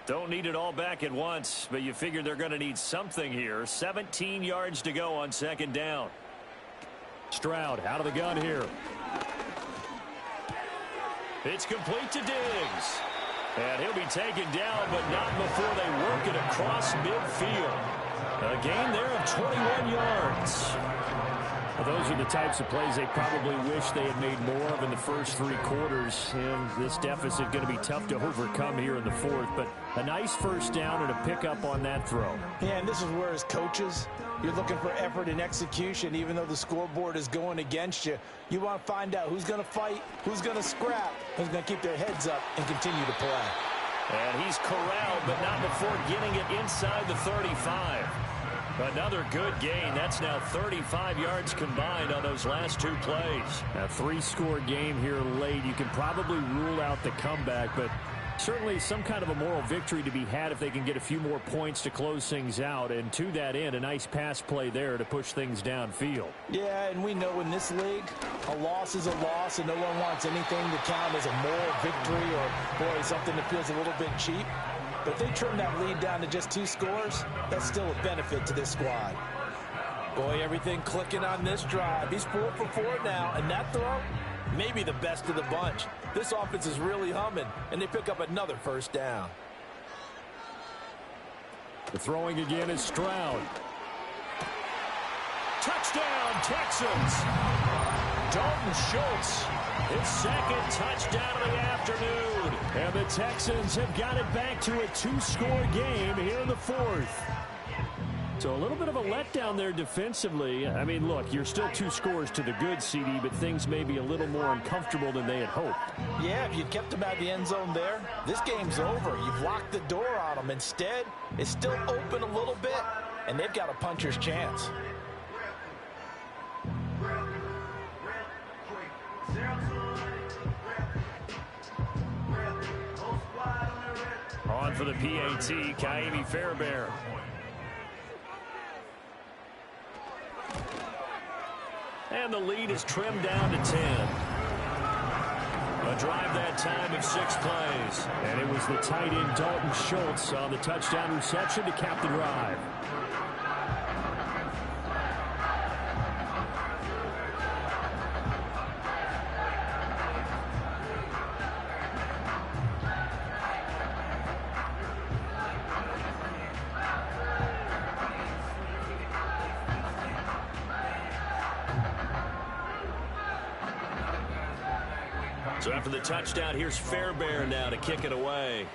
Don't need it all back at once, but you figure they're going to need something here. 17 yards to go on second down. Stroud out of the gun here. It's complete to Diggs. And he'll be taken down, but not before they work it across midfield. A gain there of 21 yards. Well, those are the types of plays they probably wish they had made more of in the first three quarters. And this deficit going to be tough to overcome here in the fourth. But a nice first down and a pickup on that throw. Yeah, and this is where, as coaches, you're looking for effort and execution. Even though the scoreboard is going against you, you want to find out who's going to fight, who's going to scrap, who's going to keep their heads up and continue to play. And he's corralled, but not before getting it inside the 35. Another good gain. That's now 35 yards combined on those last two plays. A three-score game here late. You can probably rule out the comeback, but certainly some kind of a moral victory to be had if they can get a few more points to close things out. And to that end, a nice pass play there to push things downfield. Yeah, and we know in this league, a loss is a loss, and no one wants anything to count as a moral victory or, boy, something that feels a little bit cheap. But if they trim that lead down to just 2 scores, that's still a benefit to this squad. Boy, everything clicking on this drive. He's 4 for 4 now, and that throw, maybe the best of the bunch. This offense is really humming, and they pick up another first down. The throwing again is Stroud. Touchdown, Texans! Dalton Schultz, his second touchdown of the afternoon. And the Texans have got it back to a 2-score game here in the fourth. So a little bit of a letdown there defensively. I mean, look, you're still 2 scores to the good, CD, but things may be a little more uncomfortable than they had hoped. Yeah, if you kept them out of the end zone there, this game's over. You've locked the door on them. Instead, it's still open a little bit, and they've got a puncher's chance. On for the PAT, Kaimi Fairbairn. And the lead is trimmed down to 10. A drive that time of 6 plays. And it was the tight end Dalton Schultz on the touchdown reception to cap the drive. So after the touchdown, here's Fairbairn now to kick it away.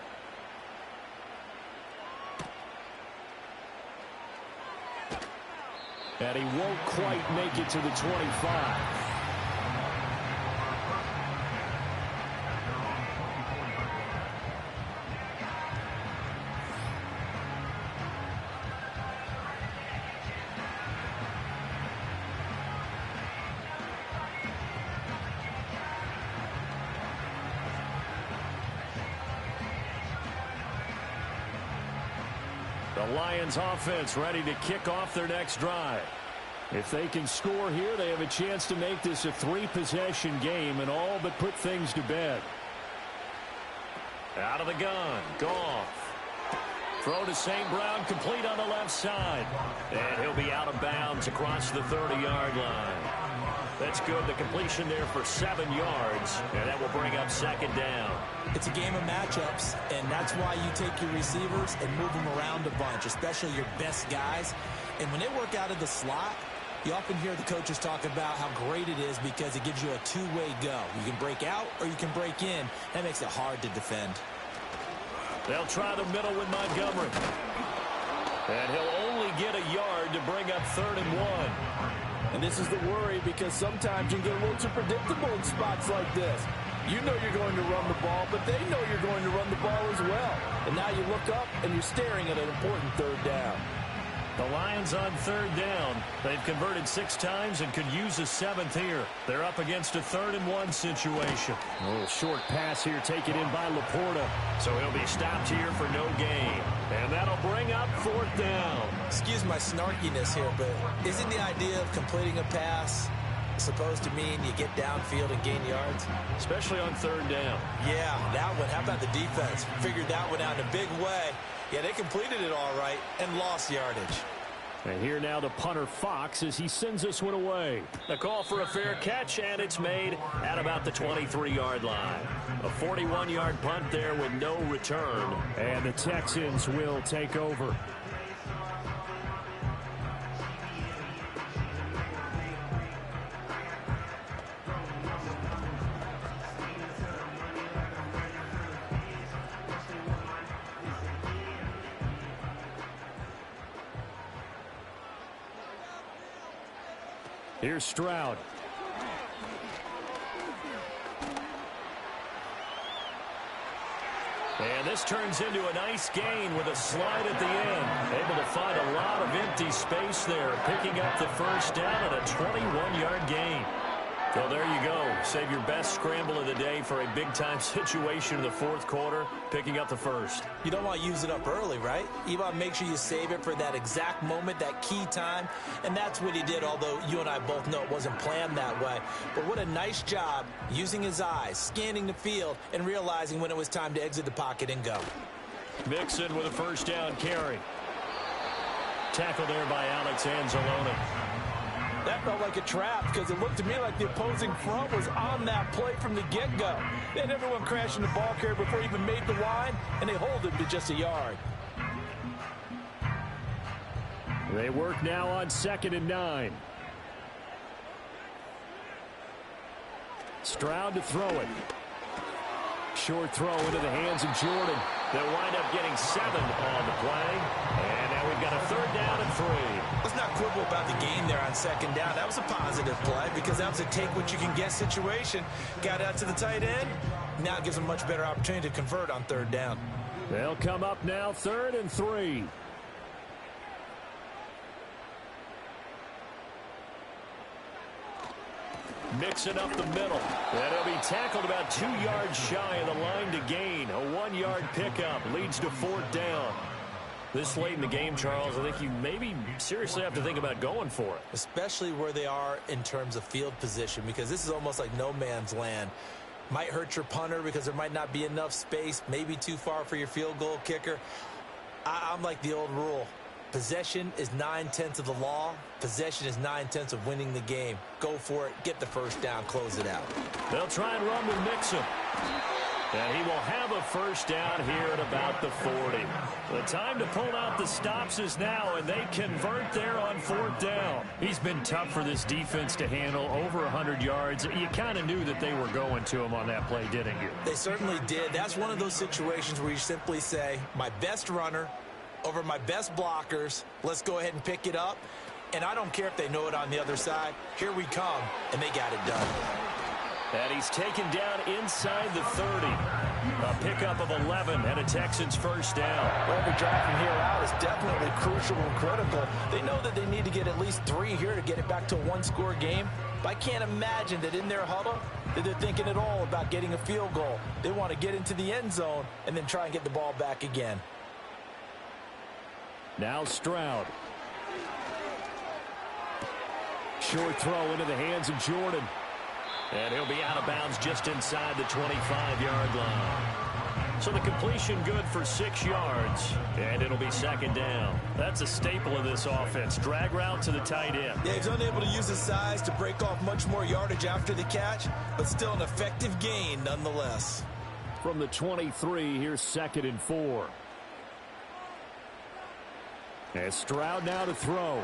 And he won't quite make it to the 25. The Lions offense ready to kick off their next drive. If they can score here, they have a chance to make this a 3-possession game and all but put things to bed. Out of the gun, Goff. Throw to St. Brown, complete on the left side. And he'll be out of bounds across the 30-yard line. That's good. The completion there for 7 yards, and that will bring up second down. It's a game of matchups, and that's why you take your receivers and move them around a bunch, especially your best guys. And when they work out of the slot, you often hear the coaches talk about how great it is because it gives you a two-way go. You can break out or you can break in. That makes it hard to defend. They'll try the middle with Montgomery. And he'll only get a yard to bring up 3rd and 1. And this is the worry because sometimes you get a little too predictable in spots like this. You know you're going to run the ball, but they know you're going to run the ball as well. And now you look up and you're staring at an important 3rd down. The Lions on 3rd down. They've converted 6 times and could use a 7th here. They're up against a 3rd and 1 situation. A little short pass here taken in by Laporta. So he'll be stopped here for no gain. And that'll bring up 4th down. Excuse my snarkiness here, but isn't the idea of completing a pass supposed to mean you get downfield and gain yards? Especially on 3rd down. Yeah, that one. How about the defense? Figured that one out in a big way. Yeah, they completed it all right and lost yardage. And here now the punter Fox as he sends this one away. The call for a fair catch, and it's made at about the 23-yard line. A 41-yard punt there with no return. And the Texans will take over. Here's Stroud. And this turns into a nice gain with a slide at the end. Able to find a lot of empty space there, picking up the 1st down and a 21-yard gain. So there you go. Save your best scramble of the day for a big-time situation in the 4th quarter, picking up the 1st. You don't want to use it up early, right? You want to make sure you save it for that exact moment, that key time. And that's what he did, although you and I both know it wasn't planned that way. But what a nice job using his eyes, scanning the field, and realizing when it was time to exit the pocket and go. Mixon with a 1st down carry. Tackled there by Alex Anzalone. That felt like a trap because it looked to me like the opposing front was on that play from the get-go. They had everyone crashing the ball carrier before he even made the line, and they hold him to just a yard. They work now on 2nd and 9. Stroud to throw it. Short throw into the hands of Jordan. They'll wind up getting 7 on the play. And now we've got a 3rd down and 3. Let's not quibble about the gain there on 2nd down. That was a positive play because that was a take-what-you-can-get situation. Got out to the tight end. Now it gives them a much better opportunity to convert on 3rd down. They'll come up now 3rd and 3. Mixing up the middle. And he'll be tackled about 2 yards shy of the line to gain. A 1-yard pickup leads to 4th down. This late in the game, Charles, I think you maybe seriously have to think about going for it. Especially where they are in terms of field position, because this is almost like no man's land. Might hurt your punter because there might not be enough space, maybe too far for your field goal kicker. I'm like the old rule. Possession is 9/10 of the law. Possession is 9/10 of winning the game. Go for it. Get the 1st down. Close it out. They'll try and run with Mixon. And he will have a 1st down here at about the 40. The time to pull out the stops is now, and they convert there on 4th down. He's been tough for this defense to handle, over 100 yards. You kind of knew that they were going to him on that play, didn't you? They certainly did. That's one of those situations where you simply say, my best runner over my best blockers, let's go ahead and pick it up. And I don't care if they know it on the other side. Here we come, and they got it done. And he's taken down inside the 30. A pickup of 11 and a Texans 1st down. Well, every drive from here out is definitely crucial and critical. They know that they need to get at least 3 here to get it back to a 1-score game. But I can't imagine that in their huddle that they're thinking at all about getting a field goal. They want to get into the end zone and then try and get the ball back again. Now Stroud. Short throw into the hands of Jordan. And he'll be out of bounds just inside the 25-yard line. So the completion good for 6 yards, and it'll be second down. That's a staple of this offense. Drag route to the tight end. Yeah, he's unable to use his size to break off much more yardage after the catch, but still an effective gain nonetheless. From the 23, here's 2nd and 4. And Stroud now to throw.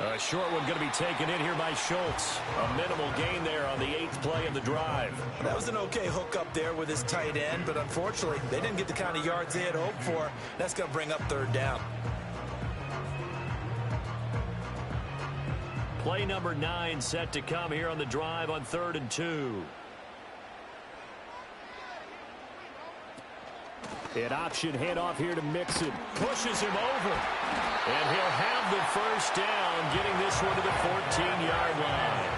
A short one going to be taken in here by Schultz. A minimal gain there on the 8th play of the drive. That was an okay hook up there with his tight end, but unfortunately, they didn't get the kind of yards they had hoped for. That's going to bring up 3rd down. Play number 9 set to come here on the drive on 3rd and 2. An option handoff here to Mixon. Pushes him over. And he'll have the first down, getting this one to the 14-yard line.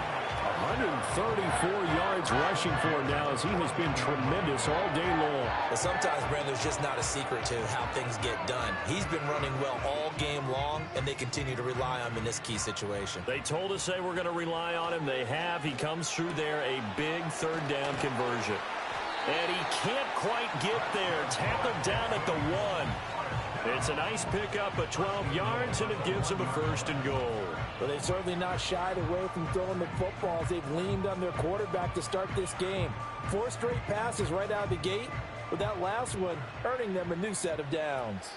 134 yards rushing for him now as he has been tremendous all day long. Well, sometimes, Brandon, there's just not a secret to how things get done. He's been running well all game long, and they continue to rely on him in this key situation. They told us they were going to rely on him. They have. He comes through there, a big 3rd down conversion. And he can't quite get there. Tackled down at the 1. It's a nice pickup of 12 yards, and it gives him a 1st and goal. But they've certainly not shied away from throwing the football as they've leaned on their quarterback to start this game. 4 straight passes right out of the gate, with that last one earning them a new set of downs.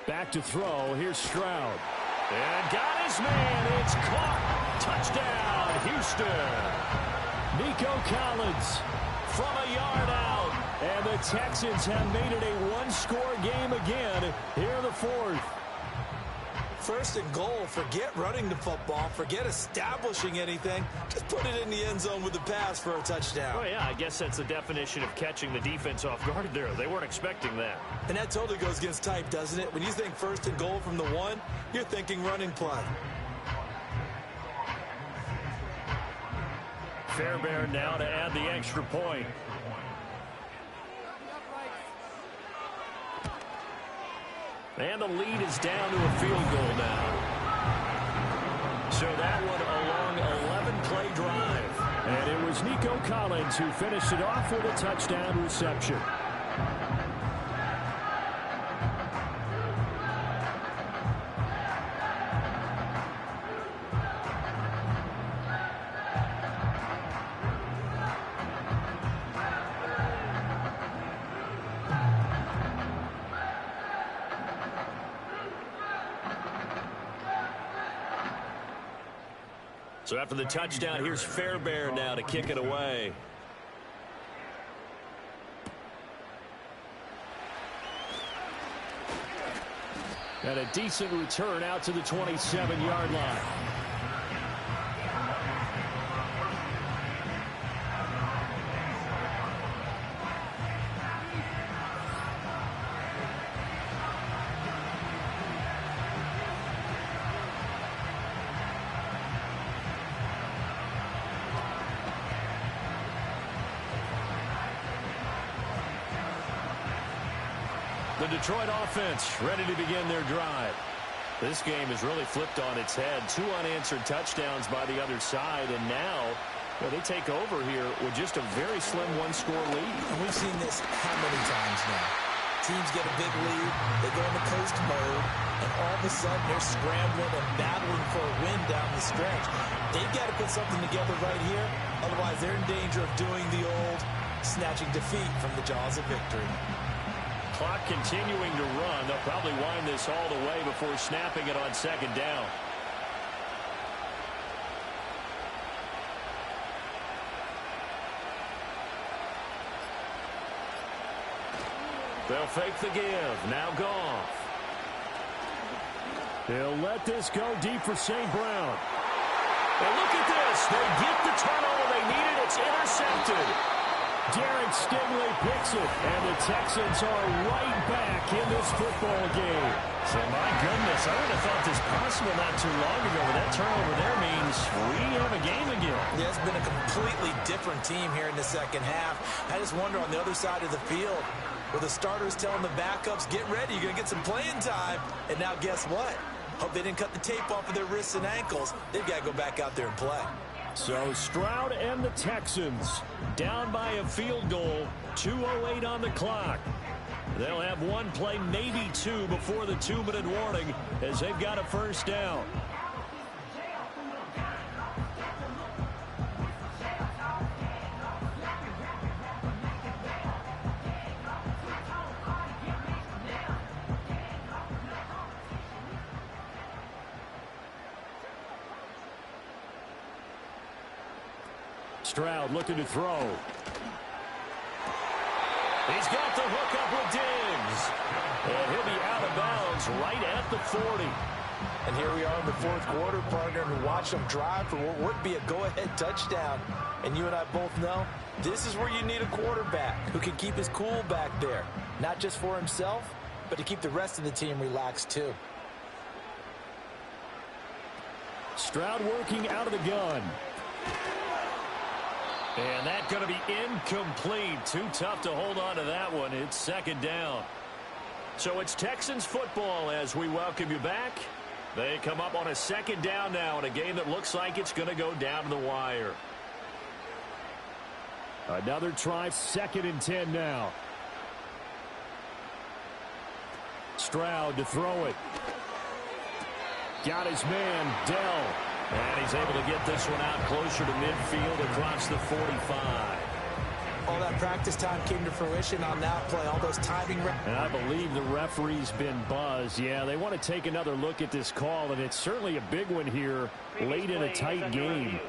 Back to throw. Here's Stroud. And got his man. It's caught. Touchdown, Houston. Nico Collins from a yard out. And the Texans have made it a one-score game again here in the 4th. 1st and goal. Forget running the football. Forget establishing anything. Just put it in the end zone with the pass for a touchdown. Oh, yeah, I guess that's the definition of catching the defense off guard there. They weren't expecting that. And that totally goes against type, doesn't it? When you think 1st and goal from the 1, you're thinking running play. Fairbairn now to add the extra point. And the lead is down to a field goal now. So that one a long 11-play drive. And it was Nico Collins who finished it off with a touchdown reception. So after the touchdown, here's Fairbairn now to kick it away. And a decent return out to the 27-yard line. The Detroit offense ready to begin their drive. This game has really flipped on its head. 2 unanswered touchdowns by the other side, and now they take over here with just a very slim one-score lead. And we've seen this how many times now? Teams get a big lead, they go into coast mode, and all of a sudden they're scrambling and battling for a win down the stretch. They've got to put something together right here, otherwise they're in danger of doing the old snatching defeat from the jaws of victory. Clock continuing to run. They'll probably wind this all the way before snapping it on 2nd down. They'll fake the give. Now Goff. They'll let this go deep for St. Brown. And look at this. They get the turnover they needed. It's intercepted. Derek Stingley picks it, and the Texans are right back in this football game. So, my goodness, I would have thought this possible not too long ago, but that turnover there means we have a game again. Yeah, it's been a completely different team here in the second half. I just wonder on the other side of the field, where the starters telling the backups, get ready, you're going to get some playing time. And now guess what? Hope they didn't cut the tape off of their wrists and ankles. They've got to go back out there and play. So Stroud and the Texans down by a field goal, 2:08 on the clock. They'll have one play, maybe two, before the 2-minute warning as they've got a first down. Stroud looking to throw. He's got the hook up with Diggs. And he'll be out of bounds right at the 40. And here we are in the fourth quarter, partner, and watch them drive for what would be a go-ahead touchdown. And you and I both know this is where you need a quarterback who can keep his cool back there. Not just for himself, but to keep the rest of the team relaxed too. Stroud working out of the gun. And that's going to be incomplete. Too tough to hold on to that one. It's second down. So it's Texans football as we welcome you back. They come up on a second down now in a game that looks like it's going to go down to the wire. Another try, 2nd and 10 now. Stroud to throw it. Got his man, Dell. And he's able to get this one out closer to midfield across the 45. All that practice time came to fruition on that play. All those timing. And I believe the referee's been buzzed. Yeah, they want to take another look at this call, and it's certainly a big one here late in a tight game.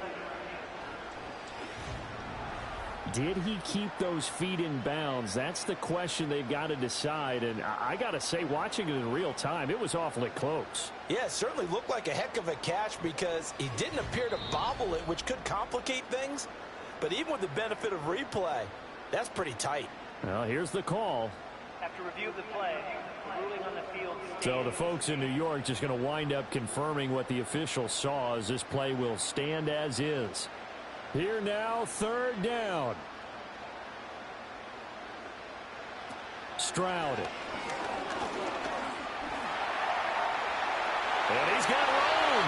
Did he keep those feet in bounds? That's the question they've got to decide. And I got to say, watching it in real time, it was awfully close. Yeah, it certainly looked like a heck of a catch because he didn't appear to bobble it, which could complicate things. But even with the benefit of replay, that's pretty tight. Well, here's the call. After review of the play, the ruling on the field stands. So the folks in New York just going to wind up confirming what the official saw as this play will stand as is. Here now, 3rd down. Stroud. And he's got room.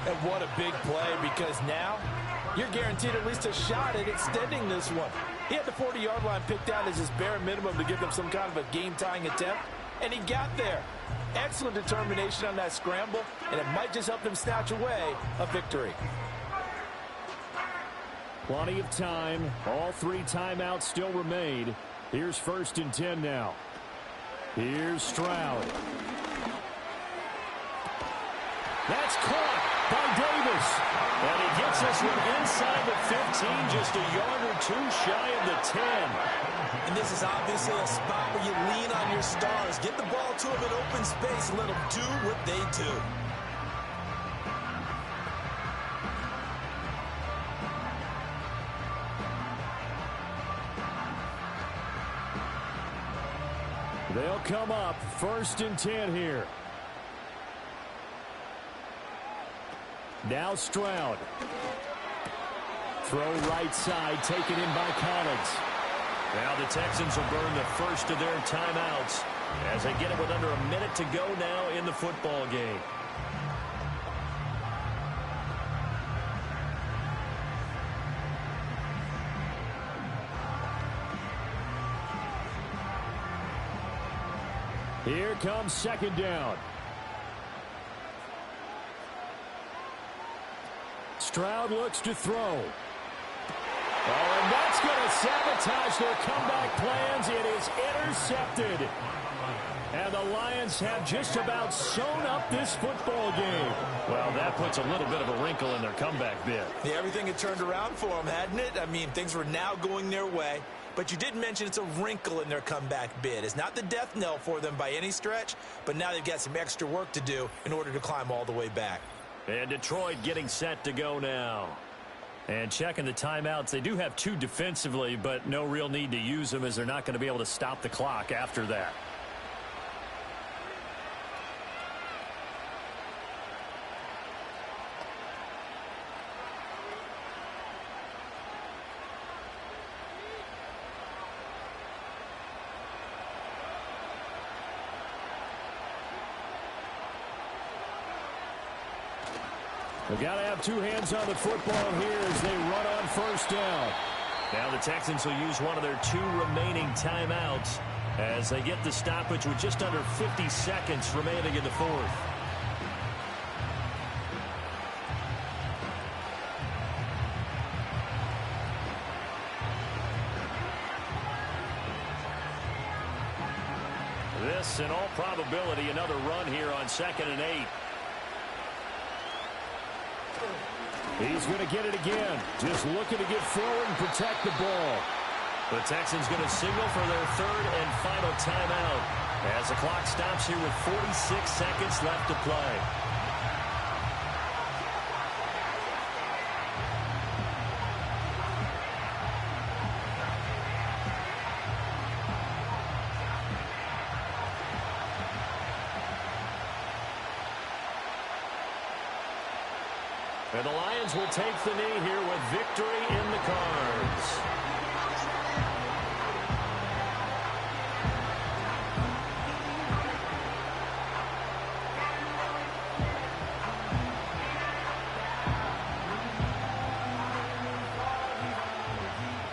And what a big play, because now you're guaranteed at least a shot at extending this one. He had the 40-yard line picked out as his bare minimum to give them some kind of a game-tying attempt, and he got there. Excellent determination on that scramble, and it might just help them snatch away a victory. Plenty of time. All 3 timeouts still remain. Here's 1st and 10 now. Here's Stroud. That's caught by Davis. And he gets this one inside the 15, just a yard or 2 shy of the 10. And this is obviously a spot where you lean on your stars. Get the ball to them in open space and let them do what they do. They'll come up 1st and 10 here. Now Stroud. Throw right side, taken in by Collins. Now the Texans will burn the first of their timeouts as they get it with under a minute to go now in the football game. Here comes 2nd down. Stroud looks to throw. Oh, and that's going to sabotage their comeback plans. It is intercepted. And the Lions have just about sewn up this football game. Well, that puts a little bit of a wrinkle in their comeback bid. Yeah, everything had turned around for them, hadn't it? I mean, things were now going their way. But you did mention it's a wrinkle in their comeback bid. It's not the death knell for them by any stretch, but now they've got some extra work to do in order to climb all the way back. And Detroit getting set to go now. And checking the timeouts, they do have 2 defensively, but no real need to use them as they're not going to be able to stop the clock after that. They've got to have 2 hands on the football here as they run on first down. Now the Texans will use one of their 2 remaining timeouts as they get the stoppage with just under 50 seconds remaining in the 4th. This, in all probability, another run here on 2nd and 8. He's going to get it again. Just looking to get forward and protect the ball. The Texans going to signal for their 3rd and final timeout as the clock stops here with 46 seconds left to play. And the Lions will take the knee here with victory in the cards.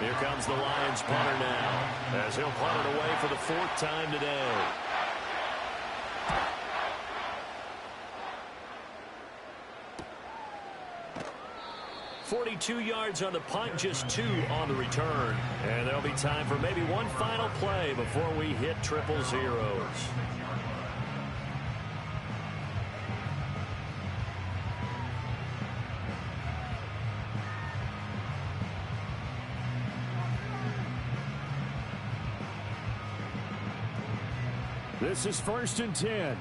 Here comes the Lions punter now as he'll punt it away for the 4th time today. 42 yards on the punt, just 2 on the return. And there'll be time for maybe one final play before we hit triple zeros. This is 1st and 10.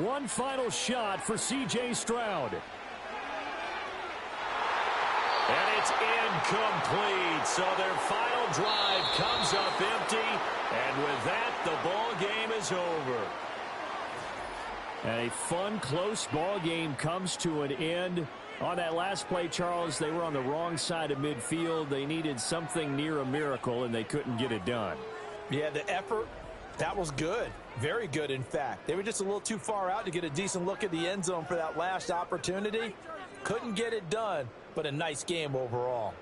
One final shot for C.J. Stroud. And it's incomplete. So their final drive comes up empty. And with that, the ball game is over. And a fun, close ball game comes to an end. On that last play, Charles, they were on the wrong side of midfield. They needed something near a miracle, and they couldn't get it done. Yeah, the effort, that was good. Very good, in fact. They were just a little too far out to get a decent look at the end zone for that last opportunity. Couldn't get it done, but a nice game overall.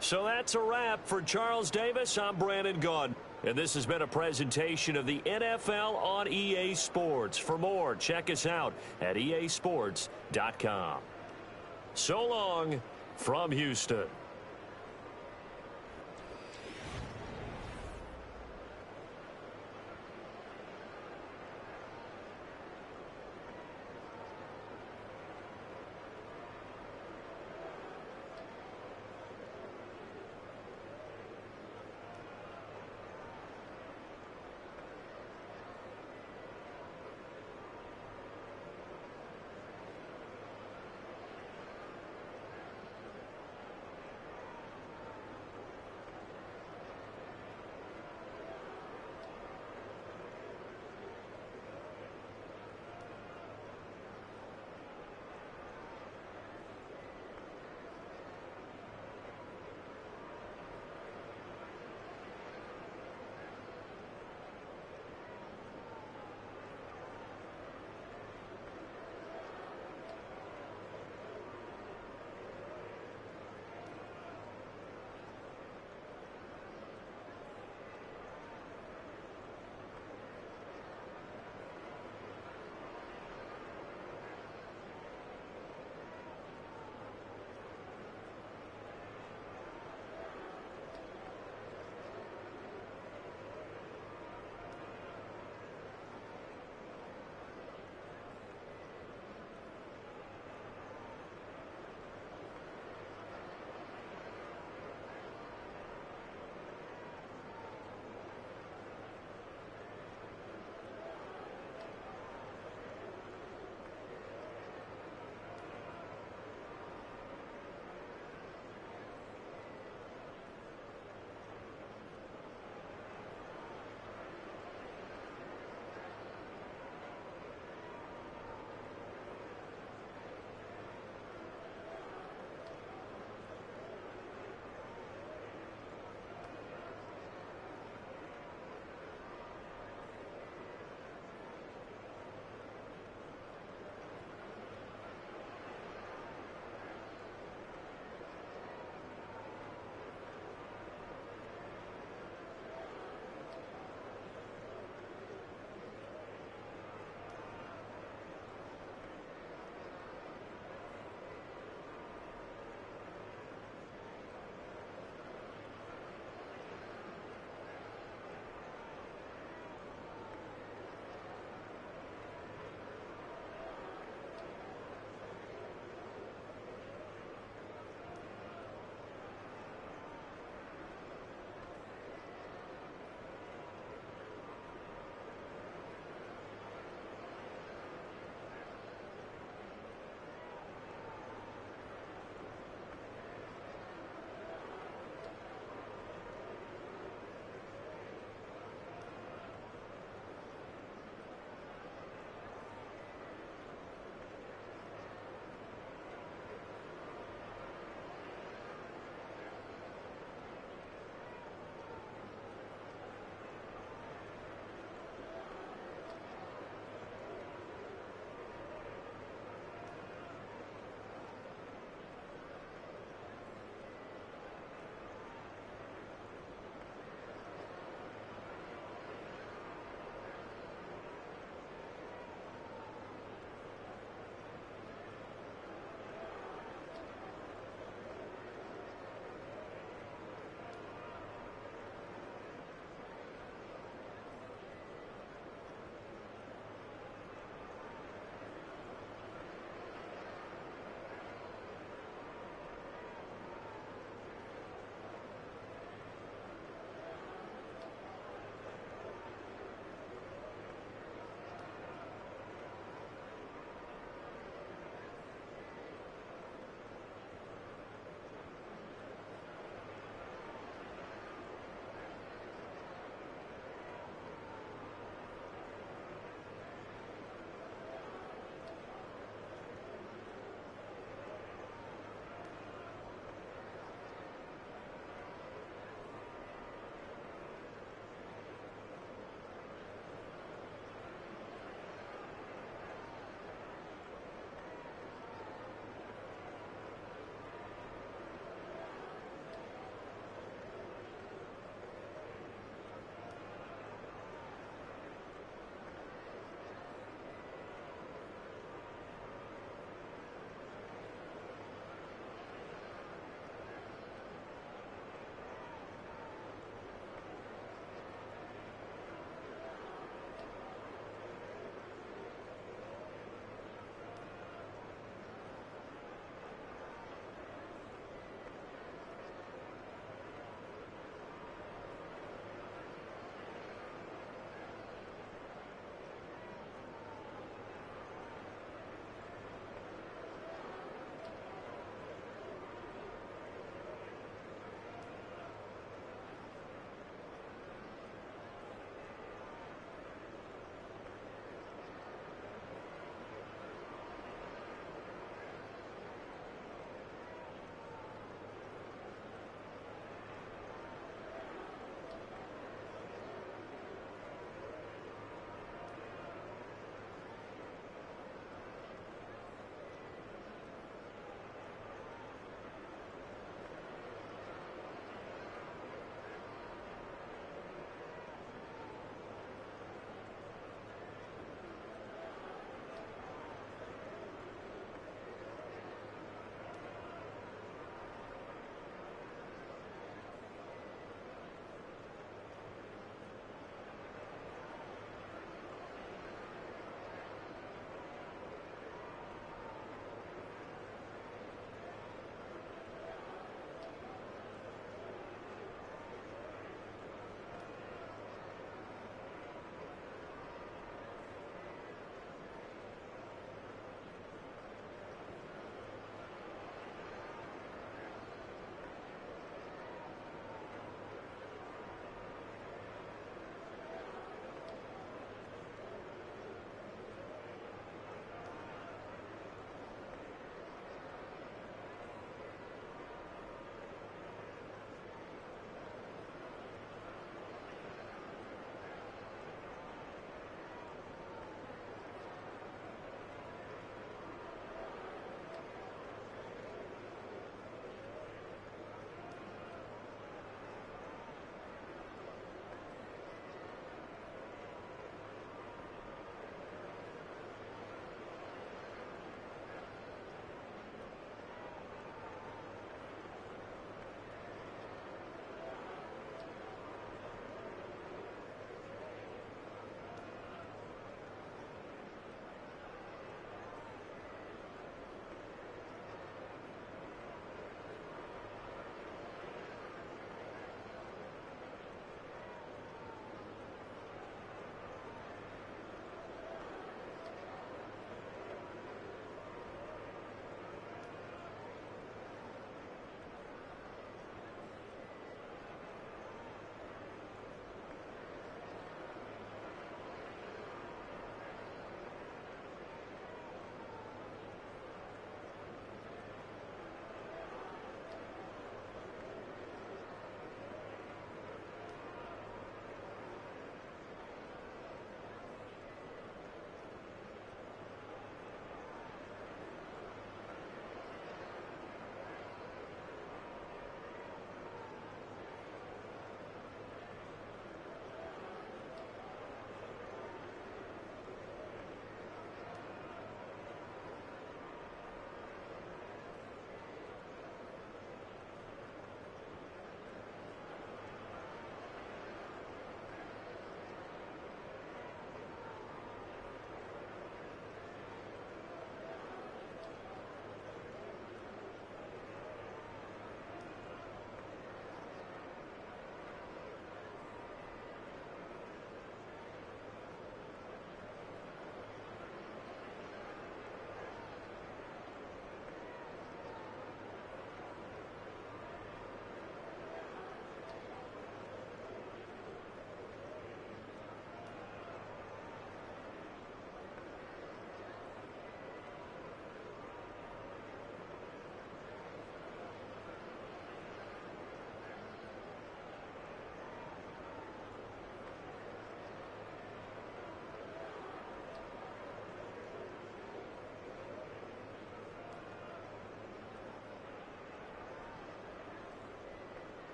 So that's a wrap for Charles Davis. I'm Brandon Gaudin. And this has been a presentation of the NFL on EA Sports. For more, check us out at easports.com. So long from Houston.